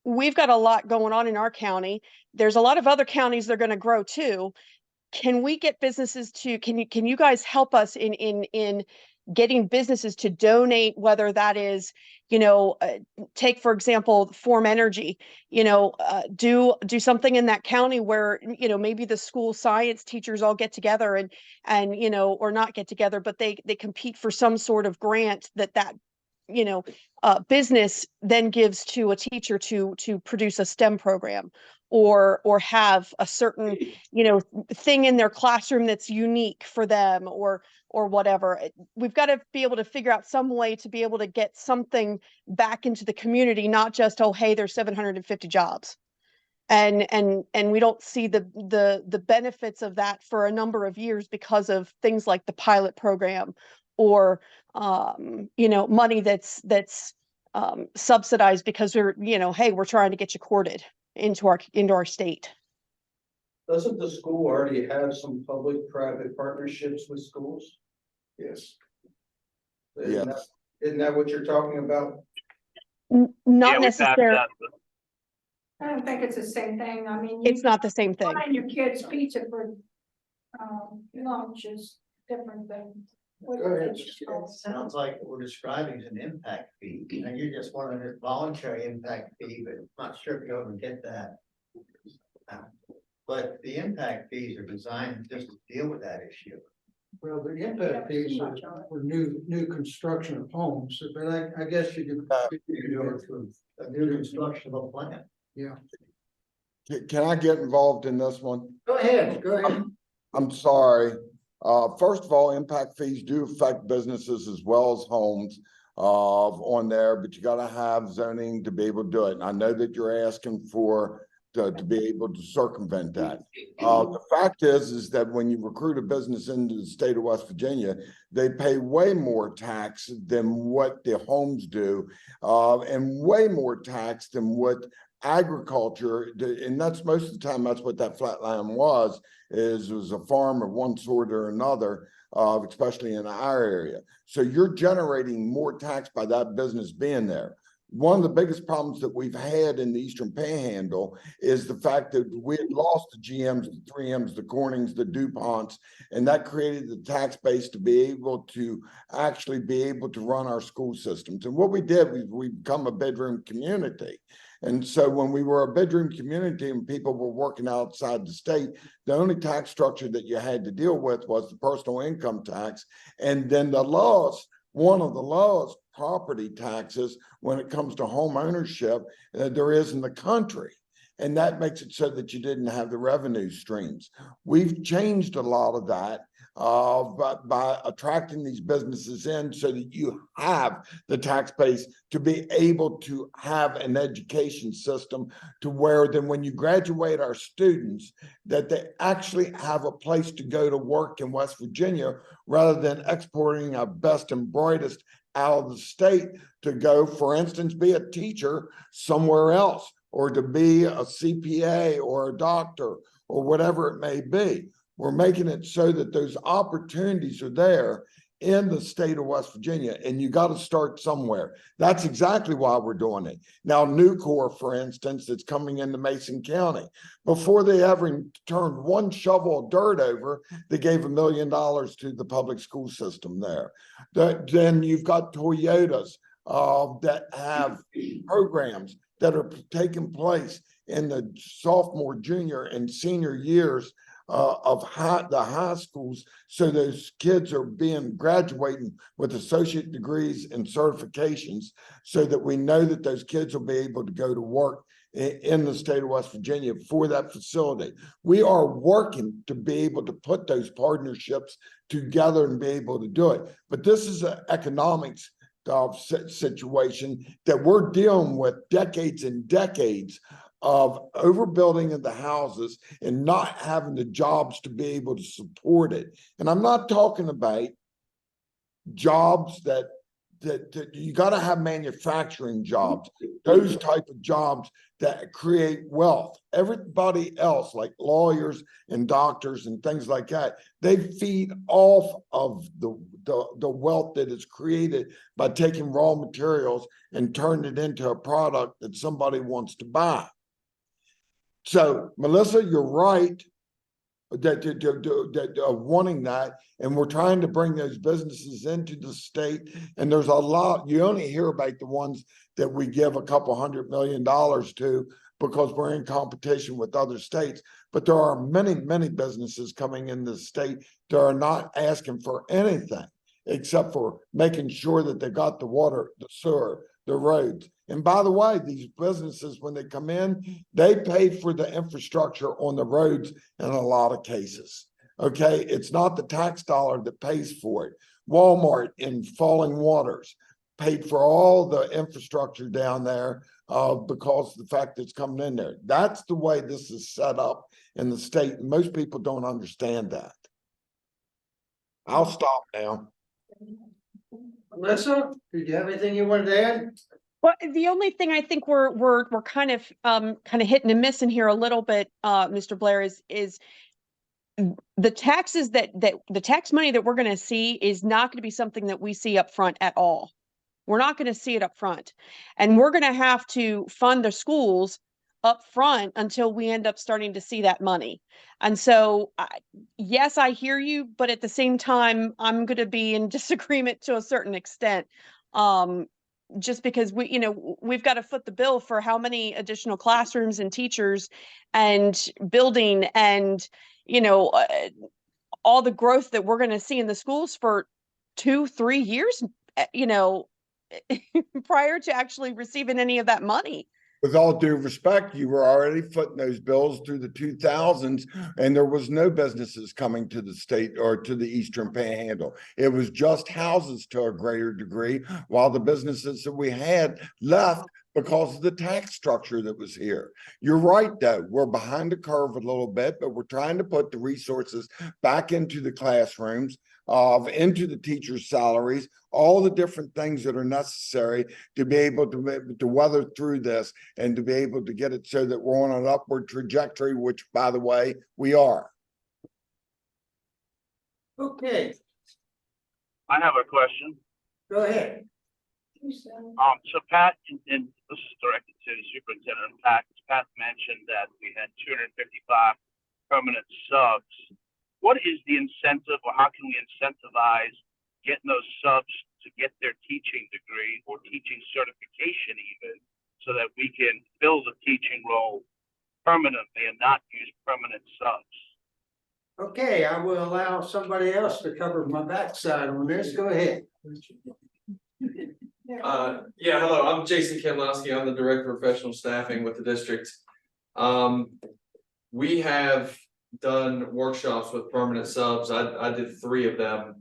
we've got a lot going on in our county. There's a lot of other counties that are going to grow too. Can we get businesses to, can you guys help us in getting businesses to donate, whether that is, take, for example, Form Energy, do something in that county where, maybe the school science teachers all get together and, or not get together, but they compete for some sort of grant that business then gives to a teacher to produce a STEM program or have a certain, thing in their classroom that's unique for them or whatever. We've got to be able to figure out some way to be able to get something back into the community, not just, oh, hey, there's 750 jobs. And we don't see the benefits of that for a number of years because of things like the pilot program or money that's subsidized because we're, hey, we're trying to get you courted into our state. Doesn't the school already have some public-private partnerships with schools? Yes. Yes. Isn't that what you're talking about? Not Yeah, we passed necessarily. that. I don't think it's the same thing. I mean. It's not the same thing. Buying your kids pizza for, lunch is different than. what Go ahead. it's called. Sounds like what we're describing is an impact fee, and you just want a voluntary impact fee, but I'm not sure if you're gonna get that. But the impact fees are designed just to deal with that issue. Well, the impact fees are for new construction of homes, but I guess you could. You do it through a new construction of a plant. Yeah. Can I get involved in this one? Go ahead, go ahead. I'm sorry. First of all, impact fees do affect businesses as well as homes on there, but you gotta have zoning to be able to do it. And I know that you're asking for to be able to circumvent that. The fact is that when you recruit a business into the state of West Virginia, they pay way more tax than what the homes do, and way more tax than what agriculture, and that's most of the time, that's what that flat land was a farm of one sort or another, especially in our area. So you're generating more tax by that business being there. One of the biggest problems that we've had in the Eastern Panhandle is the fact that we had lost the GMs, the 3Ms, the Cornings, the DuPonts, and that created the tax base to be able to actually be able to run our school systems. And what we did was we become a bedroom community. And so when we were a bedroom community and people were working outside the state, the only tax structure that you had to deal with was the personal income tax. And then the laws, one of the laws, property taxes, when it comes to home ownership, there is in the country. And that makes it so that you didn't have the revenue streams. We've changed a lot of that but by attracting these businesses in so that you have the tax base to be able to have an education system to where then when you graduate our students, that they actually have a place to go to work in West Virginia rather than exporting our best and brightest out of the state to go, for instance, be a teacher somewhere else or to be a CPA or a doctor or whatever it may be. We're making it so that those opportunities are there in the state of West Virginia, and you got to start somewhere. That's exactly why we're doing it. Now, Nucor, for instance, that's coming into Mason County. Before they ever turned one shovel of dirt over, they gave $1 million to the public school system there. Then you've got Toyotas that have programs that are taking place in the sophomore, junior, and senior years of the high schools, so those kids are graduating with associate degrees and certifications, so that we know that those kids will be able to go to work in the state of West Virginia for that facility. We are working to be able to put those partnerships together and be able to do it. But this is an economics situation that we're dealing with decades and decades of overbuilding of the houses and not having the jobs to be able to support it. And I'm not talking about jobs that you got to have manufacturing jobs, those type of jobs that create wealth. Everybody else, like lawyers and doctors and things like that, they feed off of the wealth that is created by taking raw materials and turning it into a product that somebody wants to buy. So, Melissa, you're right. wanting that, and we're trying to bring those businesses into the state. And there's a lot, you only hear about the ones that we give a couple $100 million to because we're in competition with other states. But there are many, many businesses coming in the state that are not asking for anything except for making sure that they got the water, the sewer, the roads. And by the way, these businesses, when they come in, they pay for the infrastructure on the roads in a lot of cases. Okay, it's not the tax dollar that pays for it. Walmart in Falling Waters paid for all the infrastructure down there because of the fact that it's coming in there. That's the way this is set up in the state. Most people don't understand that. I'll stop now. Melissa, did you have anything you wanted to add? Well, the only thing I think we're kind of hitting and missing here a little bit, Mr. Blair, is the taxes that the tax money that we're going to see is not going to be something that we see up front at all. We're not going to see it up front, and we're going to have to fund the schools up front until we end up starting to see that money. And so, yes, I hear you, but at the same time, I'm going to be in disagreement to a certain extent. Just because we've got to foot the bill for how many additional classrooms and teachers and building and, all the growth that we're going to see in the schools for 2-3 years, prior to actually receiving any of that money. With all due respect, you were already footing those bills through the 2000s, and there was no businesses coming to the state or to the Eastern Panhandle. It was just houses to a greater degree, while the businesses that we had left because of the tax structure that was here. You're right, though. We're behind the curve a little bit, but we're trying to put the resources back into the classrooms, into the teachers' salaries, all the different things that are necessary to be able to weather through this and to be able to get it so that we're on an upward trajectory, which, by the way, we are. Okay, I have a question. go ahead. So Pat, and this is directed to the superintendent, Pat mentioned that we had 255 permanent subs. What is the incentive, or how can we incentivize getting those subs to get their teaching degree or teaching certification even, so that we can fill the teaching role permanently and not use permanent subs? Okay, I will allow somebody else to cover my backside on this. Go ahead. Yeah, hello, I'm Jason Kemlowski. I'm the Director of Professional Staffing with the district. We have done workshops with permanent subs. I did 3 of them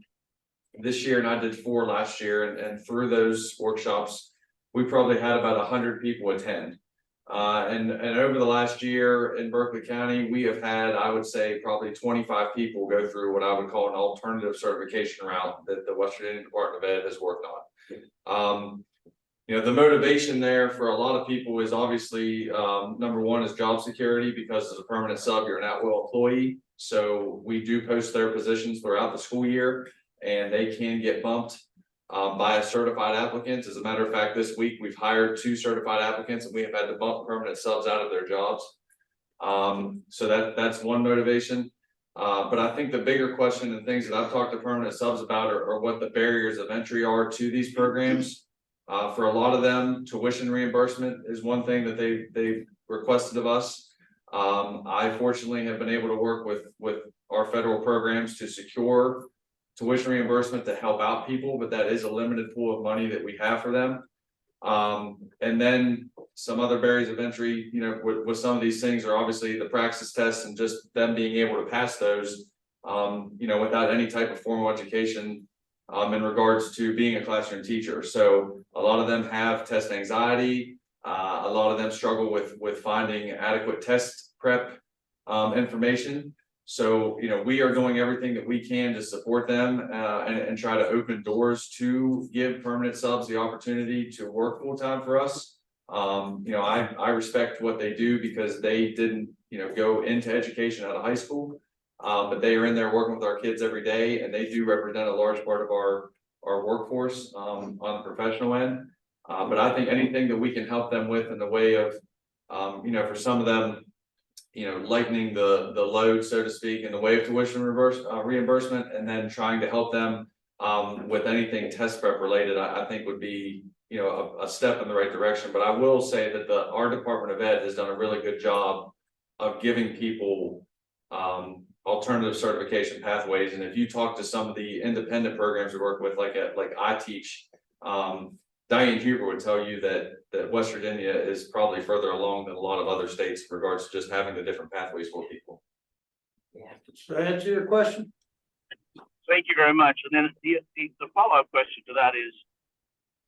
this year and I did 4 last year. And through those workshops, we probably had about 100 people attend. And over the last year in Berkeley County, we have had, I would say, probably 25 people go through what I would call an alternative certification route that the West Virginia Department of Ed has worked on. The motivation there for a lot of people is obviously, number one is job security, because as a permanent sub, you're an at-will employee. So we do post their positions throughout the school year, and they can get bumped by certified applicants. As a matter of fact, this week we've hired 2 certified applicants, and we have had to bump permanent subs out of their jobs. So that's one motivation. But I think the bigger question and things that I've talked to permanent subs about are what the barriers of entry are to these programs. For a lot of them, tuition reimbursement is one thing that they've requested of us. I fortunately have been able to work with our federal programs to secure tuition reimbursement to help out people, but that is a limited pool of money that we have for them. And then some other barriers of entry, with some of these things are obviously the praxis tests and just them being able to pass those, without any type of formal education, in regards to being a classroom teacher. So a lot of them have test anxiety. A lot of them struggle with finding adequate test prep, information. So, we are doing everything that we can to support them, and try to open doors to give permanent subs the opportunity to work full time for us. I respect what they do because they didn't, go into education out of high school, but they are in there working with our kids every day, and they do represent a large part of our workforce on the professional end. But I think anything that we can help them with in the way of, for some of them, lightening the load, so to speak, in the way of tuition reimbursement, and then trying to help them with anything test prep related, I think would be, a step in the right direction. But I will say that our Department of Ed has done a really good job of giving people alternative certification pathways. And if you talk to some of the independent programs we work with, like I Teach, Diane Huber would tell you that West Virginia is probably further along than a lot of other states in regards to just having the different pathways for people. So answer your question? Thank you very much. And then the follow-up question to that is,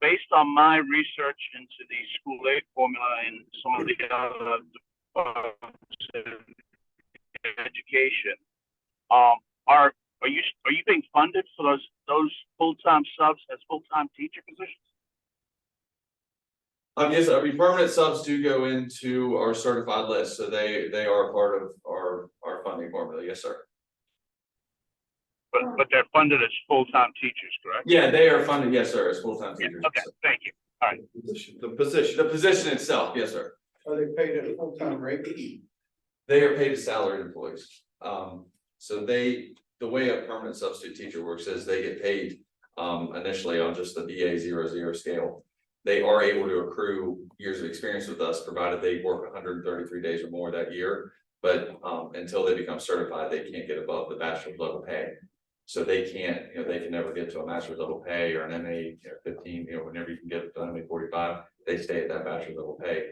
based on my research into the school aid formula and some of the other departments in education, are you being funded for those full-time subs as full-time teacher positions? Yes, permanent subs do go into our certified list, so they are part of our funding formula. Yes, sir. But they're funded as full-time teachers, correct? Yeah, they are funded. Yes, sir, as full-time teachers. Okay, thank you. All right. The position itself. Yes, sir. Are they paid at a full-time rate? They are paid as salaried employees. So the way a permanent substitute teacher works is they get paid initially on just the BA 00 scale. They are able to accrue years of experience with us, provided they work 133 days or more that year. But until they become certified, they can't get above the bachelor's level pay. So they can't, they can never get to a master's level pay or an MA 15, whenever you can get to MA 45, they stay at that bachelor's level pay.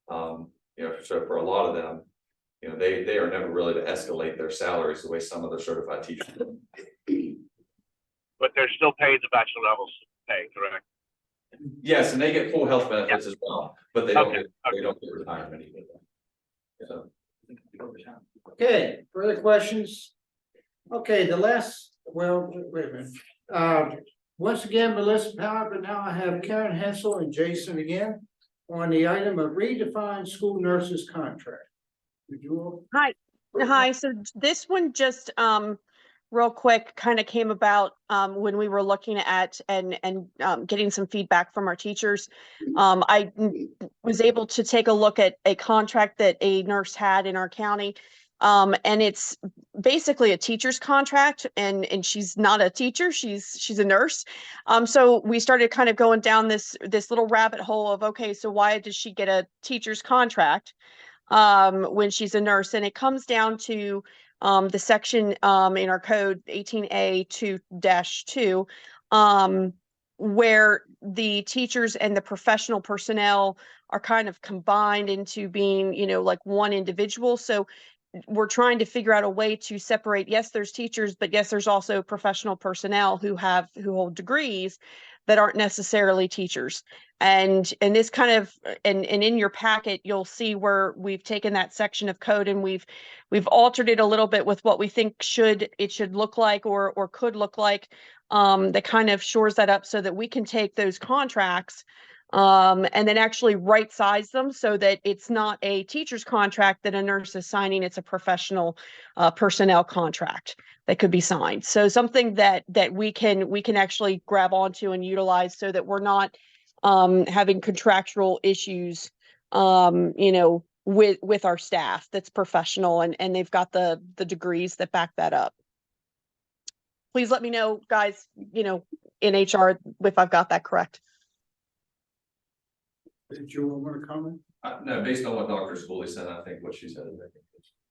So for a lot of them, they are never really to escalate their salaries the way some of the certified teachers do. But they're still paid the bachelor levels pay, correct? Yes, and they get full health benefits as well, but they don't get retirement either. So. Okay, further questions? Okay, wait a minute. Once again, Melissa Power, but now I have Karen Hensel and Jason again on the item of redefined school nurses contract. Would you all? Hi, so this one just real quick kind of came about when we were looking at and getting some feedback from our teachers. I was able to take a look at a contract that a nurse had in our county. And it's basically a teacher's contract, and she's not a teacher, she's a nurse. So we started kind of going down this little rabbit hole of, okay, so why does she get a teacher's contract when she's a nurse? And it comes down to the section in our code 18A 2-2, where the teachers and the professional personnel are kind of combined into being, like one individual. So we're trying to figure out a way to separate. Yes, there's teachers, but yes, there's also professional personnel who hold degrees that aren't necessarily teachers. And this kind of, and in your packet, you'll see where we've taken that section of code and we've altered it a little bit with what we think it should look like or could look like, that kind of shores that up so that we can take those contracts and then actually right size them so that it's not a teacher's contract that a nurse is signing, it's a professional personnel contract that could be signed. So something that we can actually grab onto and utilize so that we're not having contractual issues, with our staff that's professional and they've got the degrees that back that up. Please let me know, guys, in HR if I've got that correct. Did you want to comment? No, based on what Dr. Schooley said, I think what she said.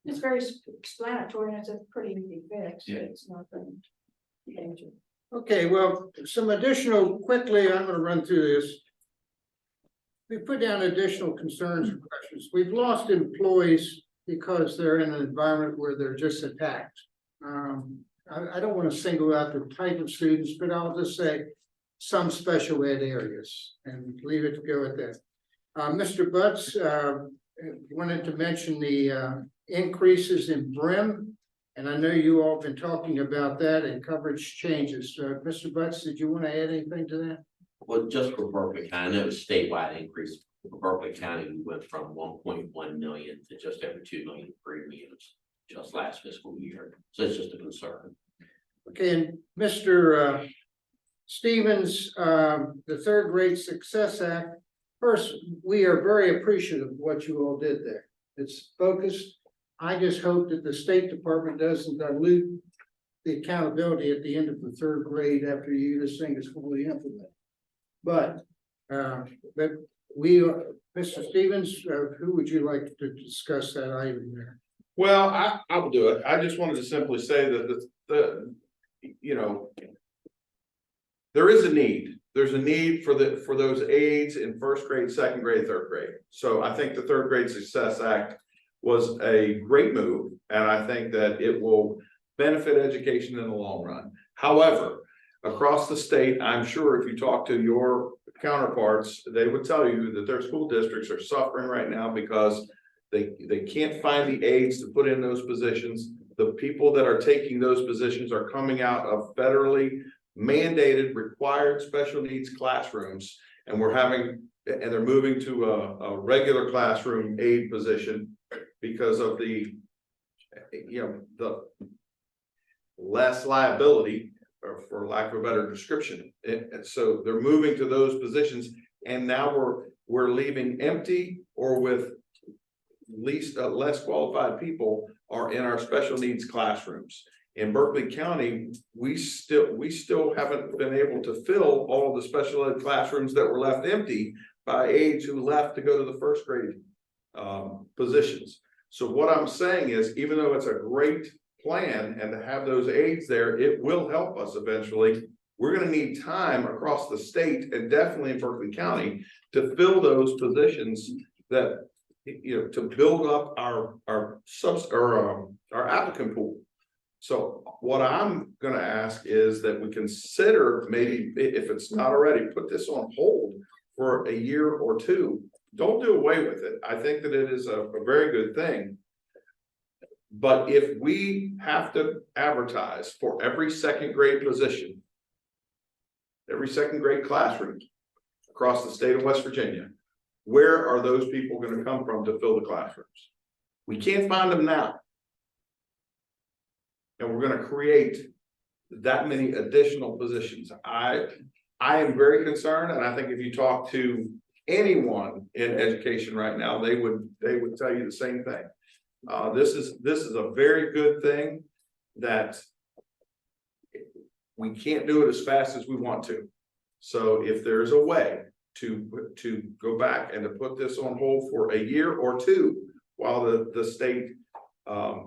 It's very explanatory and it's a pretty easy fix. Yeah. It's nothing major. Okay, well, quickly, I'm going to run through this. We put down additional concerns and questions. We've lost employees because they're in an environment where they're just attacked. I don't want to single out the type of students, but I'll just say some special ed areas and leave it to go at that. Mr. Butts wanted to mention the increases in BRIM, and I know you all have been talking about that and coverage changes. Mr. Butts, did you want to add anything to that? Well, just for Berkeley County, I know it's statewide increase. For Berkeley County, we went from 1.1 million to just over 2 million premiums just last fiscal year. So it's just a concern. Okay, and Mr. Stevens, the Third Grade Success Act. First, we are very appreciative of what you all did there. It's focused, I just hope that the State Department doesn't dilute the accountability at the end of the third grade after this thing is fully implemented. But we, Mr. Stevens, who would you like to discuss that item there? Well, I will do it. I just wanted to simply say that you know, there is a need. There's a need for those aides in first grade, second grade, third grade. So I think the Third Grade Success Act was a great move, and I think that it will benefit education in the long run. However, across the state, I'm sure if you talk to your counterparts, they would tell you that their school districts are suffering right now because they can't find the aides to put in those positions. The people that are taking those positions are coming out of federally mandated, required special needs classrooms, and they're moving to a regular classroom aide position because of the less liability, or for lack of a better description. And so they're moving to those positions, and now we're leaving empty or with less qualified people are in our special needs classrooms. In Berkeley County, we still haven't been able to fill all of the special ed classrooms that were left empty by aides who left to go to the first grade positions. So what I'm saying is, even though it's a great plan and to have those aides there, it will help us eventually. We're going to need time across the state and definitely in Berkeley County to fill those positions that, to build up our applicant pool. So what I'm going to ask is that we consider, maybe if it's not already, put this on hold for a year or two. Don't do away with it. I think that it is a very good thing. But if we have to advertise for every second grade position, every second grade classroom across the state of West Virginia, where are those people going to come from to fill the classrooms? We can't find them now. And we're going to create that many additional positions. I am very concerned, and I think if you talk to anyone in education right now, they would tell you the same thing. This is a very good thing that we can't do it as fast as we want to. So if there's a way to go back and to put this on hold for a year or two while the state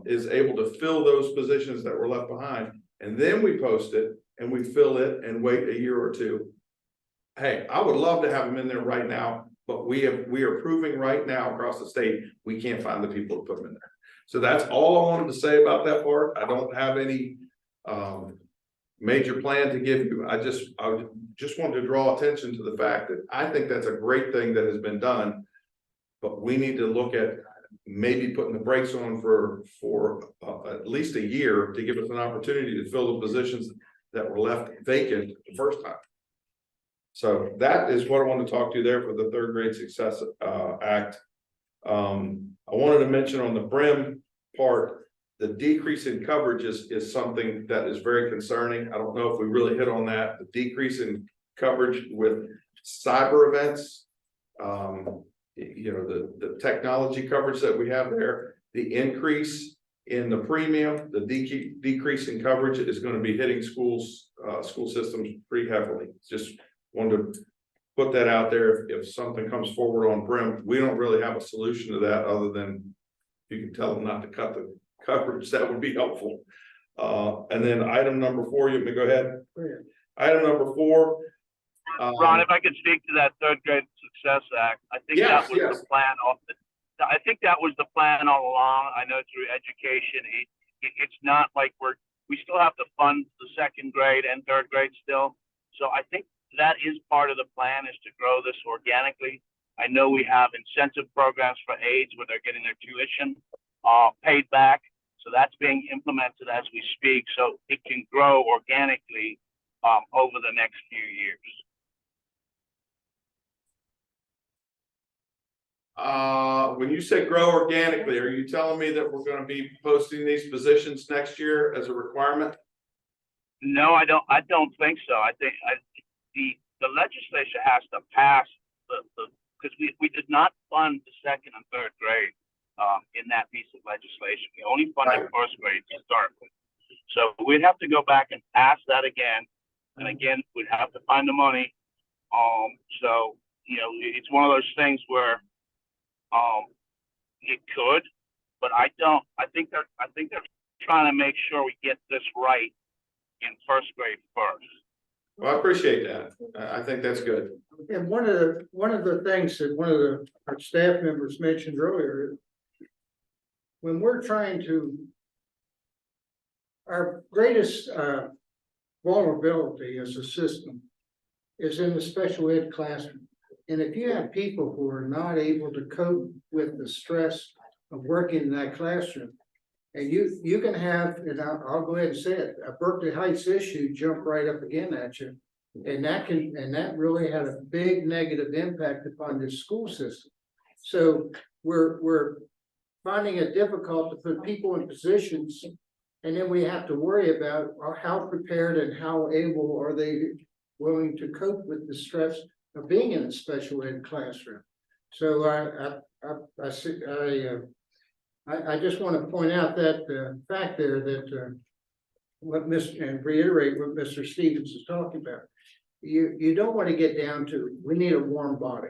is able to fill those positions that were left behind, and then we post it and we fill it and wait a year or two. Hey, I would love to have them in there right now, but we are proving right now across the state, we can't find the people to put them in there. So that's all I wanted to say about that part. I don't have any major plan to give you. I just wanted to draw attention to the fact that I think that's a great thing that has been done, but we need to look at maybe putting the brakes on for at least a year to give us an opportunity to fill the positions that were left vacant the first time. So that is what I want to talk to you there for the Third Grade Success Act. I wanted to mention on the BRIM part, the decrease in coverage is something that is very concerning. I don't know if we really hit on that. The decrease in coverage with cyber events, the technology coverage that we have there, the increase in the premium, the decrease in coverage is going to be hitting school systems pretty heavily. Just wanted to put that out there. If something comes forward on BRIM, we don't really have a solution to that other than you can tell them not to cut the coverage. That would be helpful. And then item number 4, you may go ahead. Item number 4. Ron, if I could speak to that Third Grade Success Act, I think that was the plan. I think that was the plan all along. I know through education, it's not like we still have to fund the second grade and third grade still. So I think that is part of the plan, is to grow this organically. I know we have incentive programs for aides where they're getting their tuition paid back. So that's being implemented as we speak. So it can grow organically over the next few years. When you say grow organically, are you telling me that we're going to be posting these positions next year as a requirement? No, I don't think so. I think the legislature has to pass because we did not fund the second and third grade. in that piece of legislation. We only funded first grade to start with. So we'd have to go back and ask that again. And again, we'd have to find the money. So, you know, it's one of those things where, it could, but I think they're trying to make sure we get this right in first grade first. Well, I appreciate that. I think that's good. And one of the things that one of our staff members mentioned earlier, when we're trying to, our greatest vulnerability as a system is in the special ed classroom. And if you have people who are not able to cope with the stress of working in that classroom, and you can have, and I'll go ahead and say it, a Berkeley Heights issue jump right up again at you. And that really had a big negative impact upon the school system. So we're finding it difficult to put people in positions, and then we have to worry about how prepared and how able are they willing to cope with the stress of being in a special ed classroom. So I just want to point out that fact there that and reiterate what Mr. Stevens is talking about. You don't want to get down to, we need a warm body,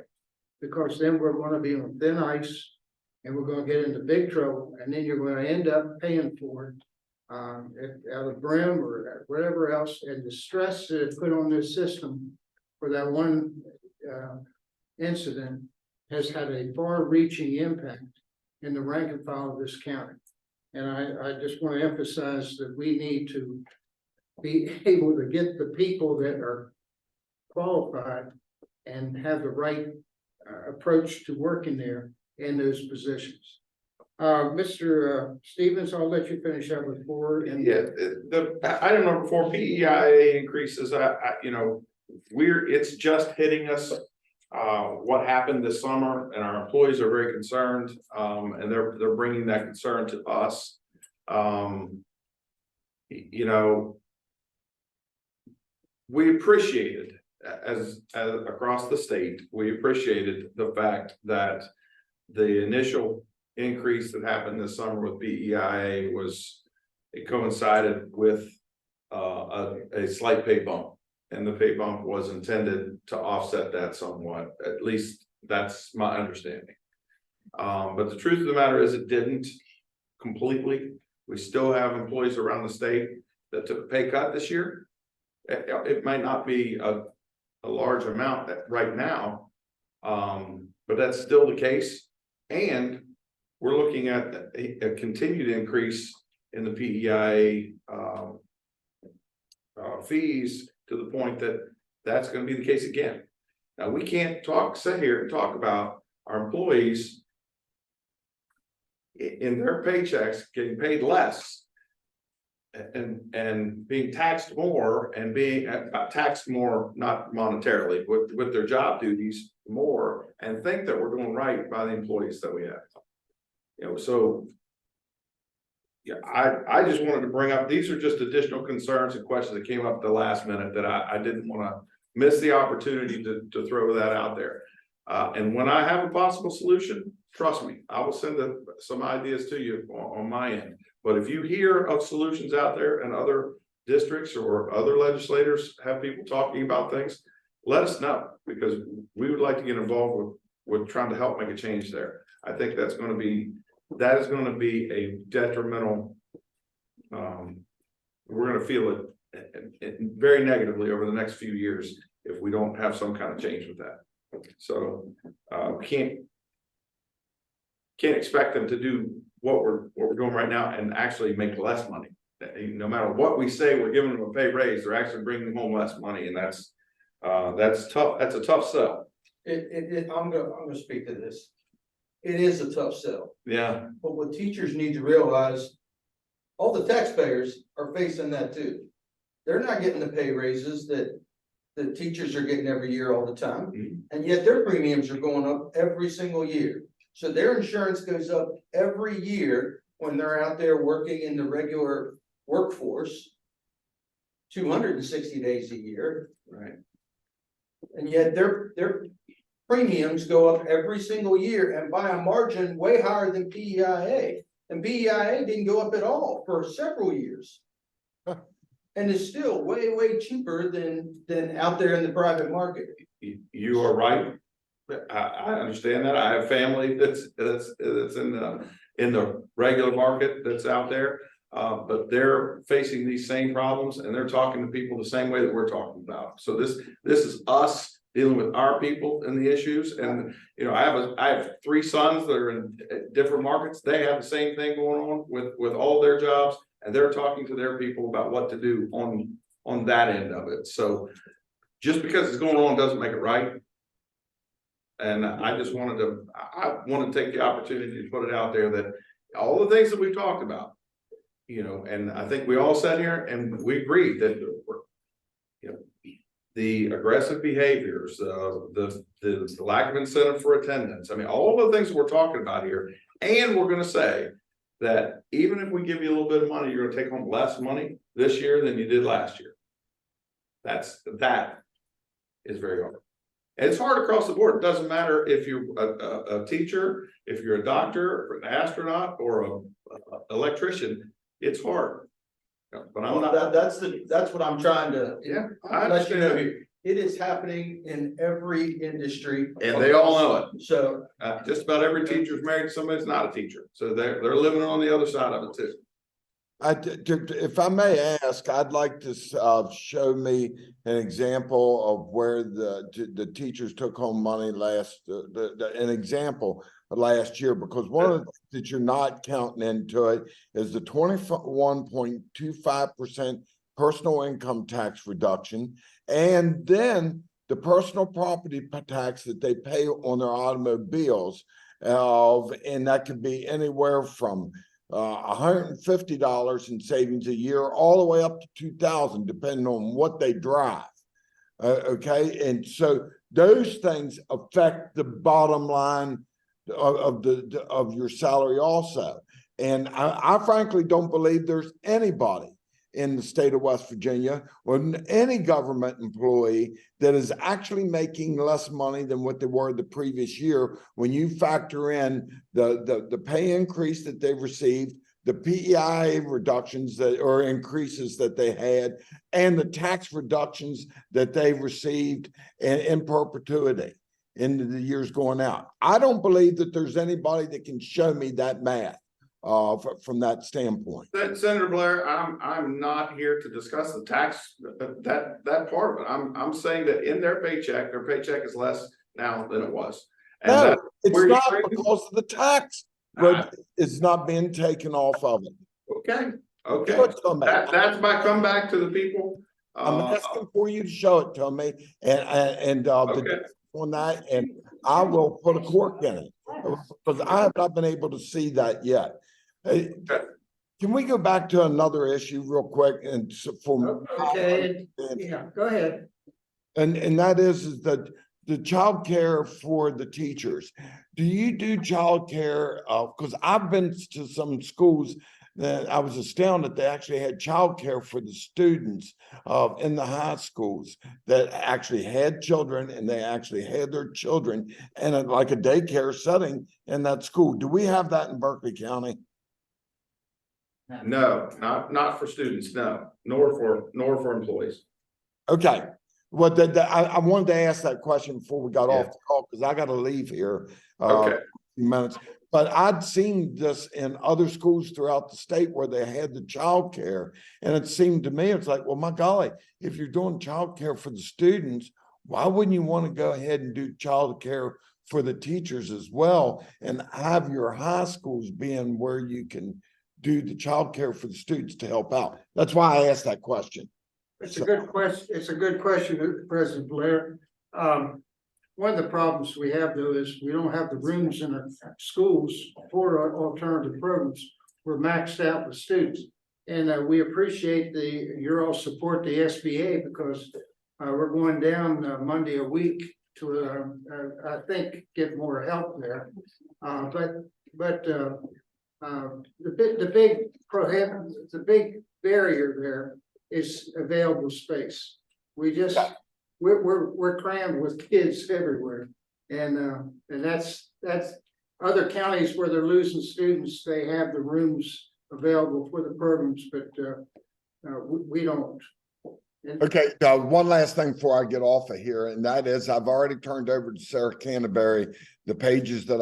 because then we're going to be on thin ice and we're going to get into big trouble, and then you're going to end up paying for it out of brim or whatever else, and the stress that it put on this system for that one incident has had a far-reaching impact in the rank and file of this county. And I just want to emphasize that we need to be able to get the people that are qualified and have the right approach to working there in those positions. Mr. Stevens, I'll let you finish up with 4. And Yeah, the item number 4, PEIA increases, it's just hitting us. What happened this summer, and our employees are very concerned, and they're bringing that concern to us. You know, we appreciated as across the state, we appreciated the fact that the initial increase that happened this summer with PEIA it coincided with a slight pay bump. And the pay bump was intended to offset that somewhat, at least that's my understanding. But the truth of the matter is it didn't completely. We still have employees around the state that took a pay cut this year. It might not be a large amount right now, but that's still the case. And we're looking at a continued increase in the PEIA fees, to the point that that's going to be the case again. Now, we can't sit here and talk about our employees in their paychecks getting paid less and being taxed more, and being taxed more, not monetarily, with their job duties more, and think that we're doing right by the employees that we have. You know, so yeah, I just wanted to bring up, these are just additional concerns and questions that came up at the last minute that I didn't want to miss the opportunity to throw that out there. And when I have a possible solution, trust me, I will send some ideas to you on my end. But if you hear of solutions out there and other districts or other legislators have people talking about things, let us know, because we would like to get involved with trying to help make a change there. I think that is going to be a detrimental, we're going to feel it very negatively over the next few years if we don't have some kind of change with that. So can't expect them to do what we're doing right now and actually make less money. No matter what we say, we're giving them a pay raise, they're actually bringing home less money, and that's tough. That's a tough sell. I'm gonna speak to this. It is a tough sell. Yeah. But what teachers need to realize, all the taxpayers are facing that too. They're not getting the pay raises that the teachers are getting every year all the time. And yet their premiums are going up every single year. So their insurance goes up every year when they're out there working in the regular workforce, 260 days a year. Right. And yet premiums go up every single year and by a margin way higher than PEIA. And PEIA didn't go up at all for several years. And it's still way, way cheaper than out there in the private market. You are right. I understand that. I have family that's in the regular market that's out there. But they're facing these same problems and they're talking to people the same way that we're talking about. So this is us dealing with our people and the issues. And, you know, I have 3 sons that are in different markets. They have the same thing going on with all their jobs. And they're talking to their people about what to do on that end of it. So just because it's going on doesn't make it right. And I want to take the opportunity to put it out there that all the things that we've talked about, you know, and I think we all sat here and we agreed that, you know, the aggressive behaviors, the lack of incentive for attendance. I mean, all the things we're talking about here, and we're going to say that even if we give you a little bit of money, you're going to take home less money this year than you did last year. That is very hard. And it's hard across the board. It doesn't matter if you're a teacher, if you're a doctor, or an astronaut, or an electrician. It's hard. But I'm not. That's what I'm trying to. Yeah, I let you know. understand. It is happening in every industry. And they all know it. So. Just about every teacher's married to somebody that's not a teacher. So they're living on the other side of it too. If I may ask, I'd like to show me an example of where the teachers took home money an example of last year, because one of the things that you're not counting into it is the 21.25% personal income tax reduction, and then the personal property tax that they pay on their automobiles, and that could be anywhere from $150 in savings a year, all the way up to $2,000, depending on what they drive. Okay, and so those things affect the bottom line of your salary also. And I frankly don't believe there's anybody in the state of West Virginia or any government employee that is actually making less money than what they were the previous year when you factor in the pay increase that they've received, the PEI reductions or increases that they had, and the tax reductions that they've received in perpetuity into the years going out. I don't believe that there's anybody that can show me that math from that standpoint. Senator Blair, I'm not here to discuss the tax, that part of it. I'm saying that in their paycheck is less now than it was. And no, it's not because of the tax, but it's not being taken off of it. Okay, that's my comeback to the people. I'm asking for you to show it to me, and on that, and I will put a cork in it because I have not been able to see that yet. Can we go back to another issue real quick and go ahead. And that is that the childcare for the teachers. Do you do childcare? Because I've been to some schools that I was astounded they actually had childcare for the students in the high schools that actually had children, and they actually had their children in like a daycare setting in that school. Do we have that in Berkeley County? No, not for students, no, nor for employees. Okay. Well, I wanted to ask that question before we got off the call because I got to leave here. A few minutes. But I'd seen this in other schools throughout the state where they had the child care. And it seemed to me, it's like, well, my golly, if you're doing child care for the students, why wouldn't you want to go ahead and do child care for the teachers as well and have your high schools being where you can do the child care for the students to help out? That's why I asked that question. It's a good question. It's a good question, President Blair. One of the problems we have though is we don't have the rooms in the schools for our alternative programs. We're maxed out with students. And we appreciate your all support the SBA because we're going down Monday a week to I think get more help there. But the big barrier there is available space. We're crammed with kids everywhere. And that's other counties where they're losing students, they have the rooms available for the programs, but we don't. And- Okay, one last thing before I get off of here, and that is I've already turned over to Sarah Canterbury the pages that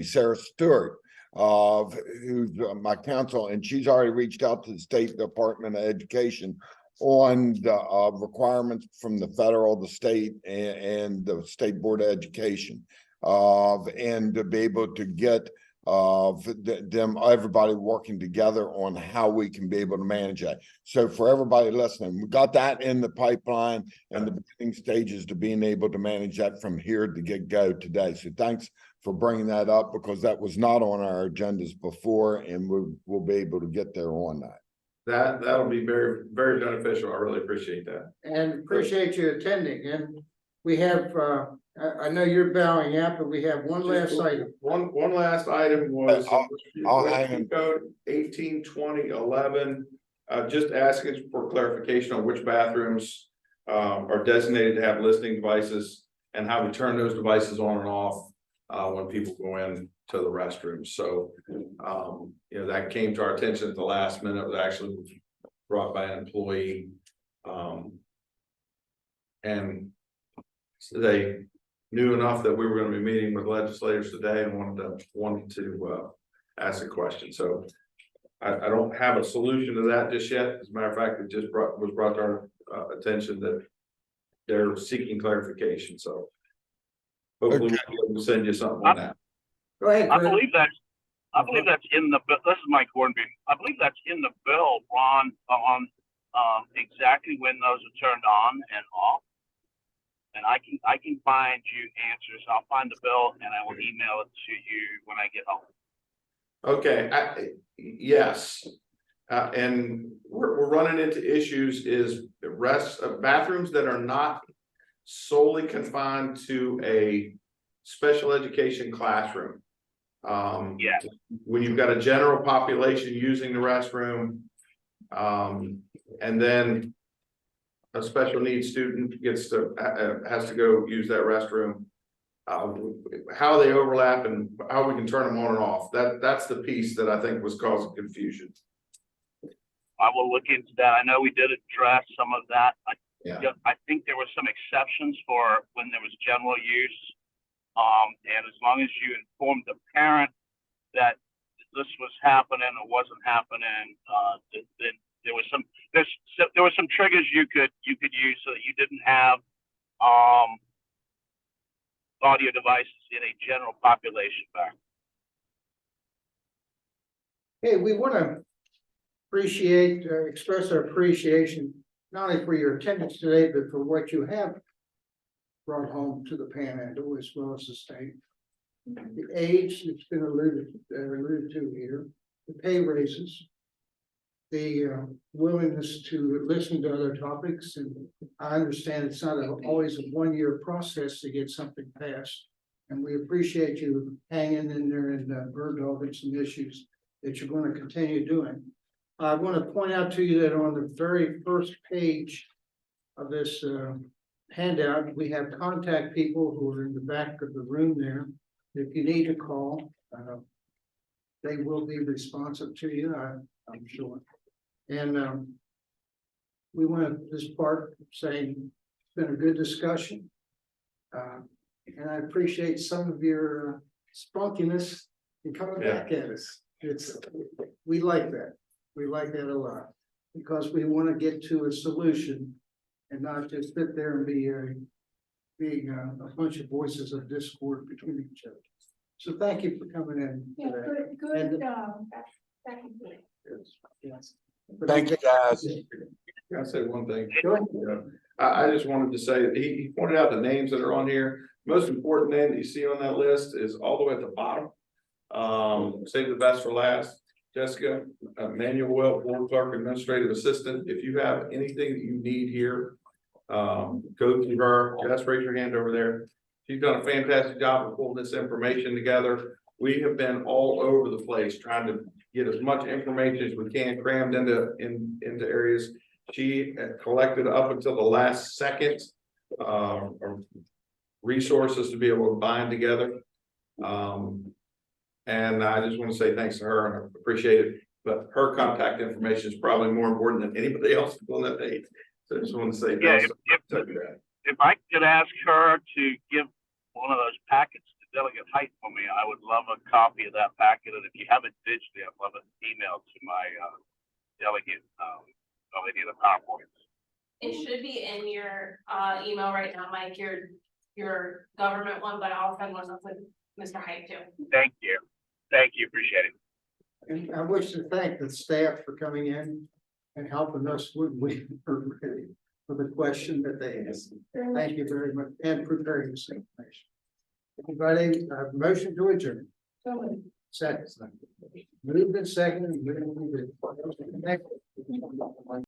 Sarah Stewart, who's my counsel, and she's already reached out to the State Department of Education on the requirements from the federal, the state, and the State Board of Education. And to be able to get everybody working together on how we can be able to manage that. So for everybody listening, we got that in the pipeline and the beginning stages to being able to manage that from here to get go today. So thanks for bringing that up, because that was not on our agendas before, and we'll be able to get there on that. That'll be very, very beneficial. I really appreciate that. And appreciate you attending, and we have, I know you're bowing out, but we have one last item. One last item was. I'll hang Code 182011, just asking for clarification on which bathrooms are designated to have listening devices and how to turn those devices on and off when people go in to the restroom. So, that came to our attention at the last minute. It was actually brought by an employee. And they knew enough that we were going to be meeting with legislators today and wanted to ask a question. So I don't have a solution to that just yet. As a matter of fact, it just was brought to our attention that they're seeking clarification. So hopefully we'll send you something on that. Go ahead. I believe that's in the, this is Mike Hornby. I believe that's in the bill, Ron, on exactly when those are turned on and off. And I can find you answers. I'll find the bill and I will email it to you when I get home. Okay, yes. And we're running into issues is bathrooms that are not solely confined to a special education classroom. Yeah. When you've got a general population using the restroom, and then a special needs student has to go use that restroom. How they overlap and how we can turn them on and off. That's the piece that I think was causing confusion. I will look into that. I know we did address some of that. I think there were some exceptions for when there was general use. And as long as you informed the parent that this was happening or wasn't happening, then there were some triggers you could use so that you didn't have audio devices in a general population back. Hey, we want to express our appreciation, not only for your attendance today, but for what you have brought home to the Panhandle as well as the state. The age that's been alluded to here, the pay raises, the willingness to listen to other topics. And I understand it's not always a one-year process to get something passed. And we appreciate you hanging in there and bird dogging some issues that you're going to continue doing. I want to point out to you that on the very first page of this handout, we have contact people who are in the back of the room there. If you need to call, they will be responsive to you, I'm sure. And we want this part saying it's been a good discussion. And I appreciate some of your spunkiness in coming back at us. We like that. We like that a lot because we want to get to a solution and not just sit there and being a bunch of voices of discord between each other. So thank you for coming in. Yeah, today. good, thank you. Yes. Thank you, guys. Can I say one thing? Go ahead. I just wanted to say that he pointed out the names that are on here. Most important name that you see on that list is all the way at the bottom. Save the best for last. Jessica, Manuel, Board Clerk, Administrative Assistant. If you have anything that you need here, go to her. Just raise your hand over there. She's done a fantastic job of pulling this information together. We have been all over the place trying to get as much information as we can crammed into areas. She collected up until the last second, or resources to be able to bind together. And I just want to say thanks to her and I appreciate it, but her contact information is probably more important than anybody else on that page. So I just want to say Yeah, thanks. if I could ask her to give one of those packets to Delegate Height for me, I would love a copy of that packet, and if you have it digitally, I'd love it emailed to my, delegate, lady of the PowerPoints. It should be in your email right now, Mike, your government one, but I'll send one up with Mr. Height too. Thank you, appreciate it. And I wish to thank the staff for coming in and helping us with for the question that they asked. Thank you very much, and preparing this information. Anybody, motion to adjourn? Second. Moved and seconded.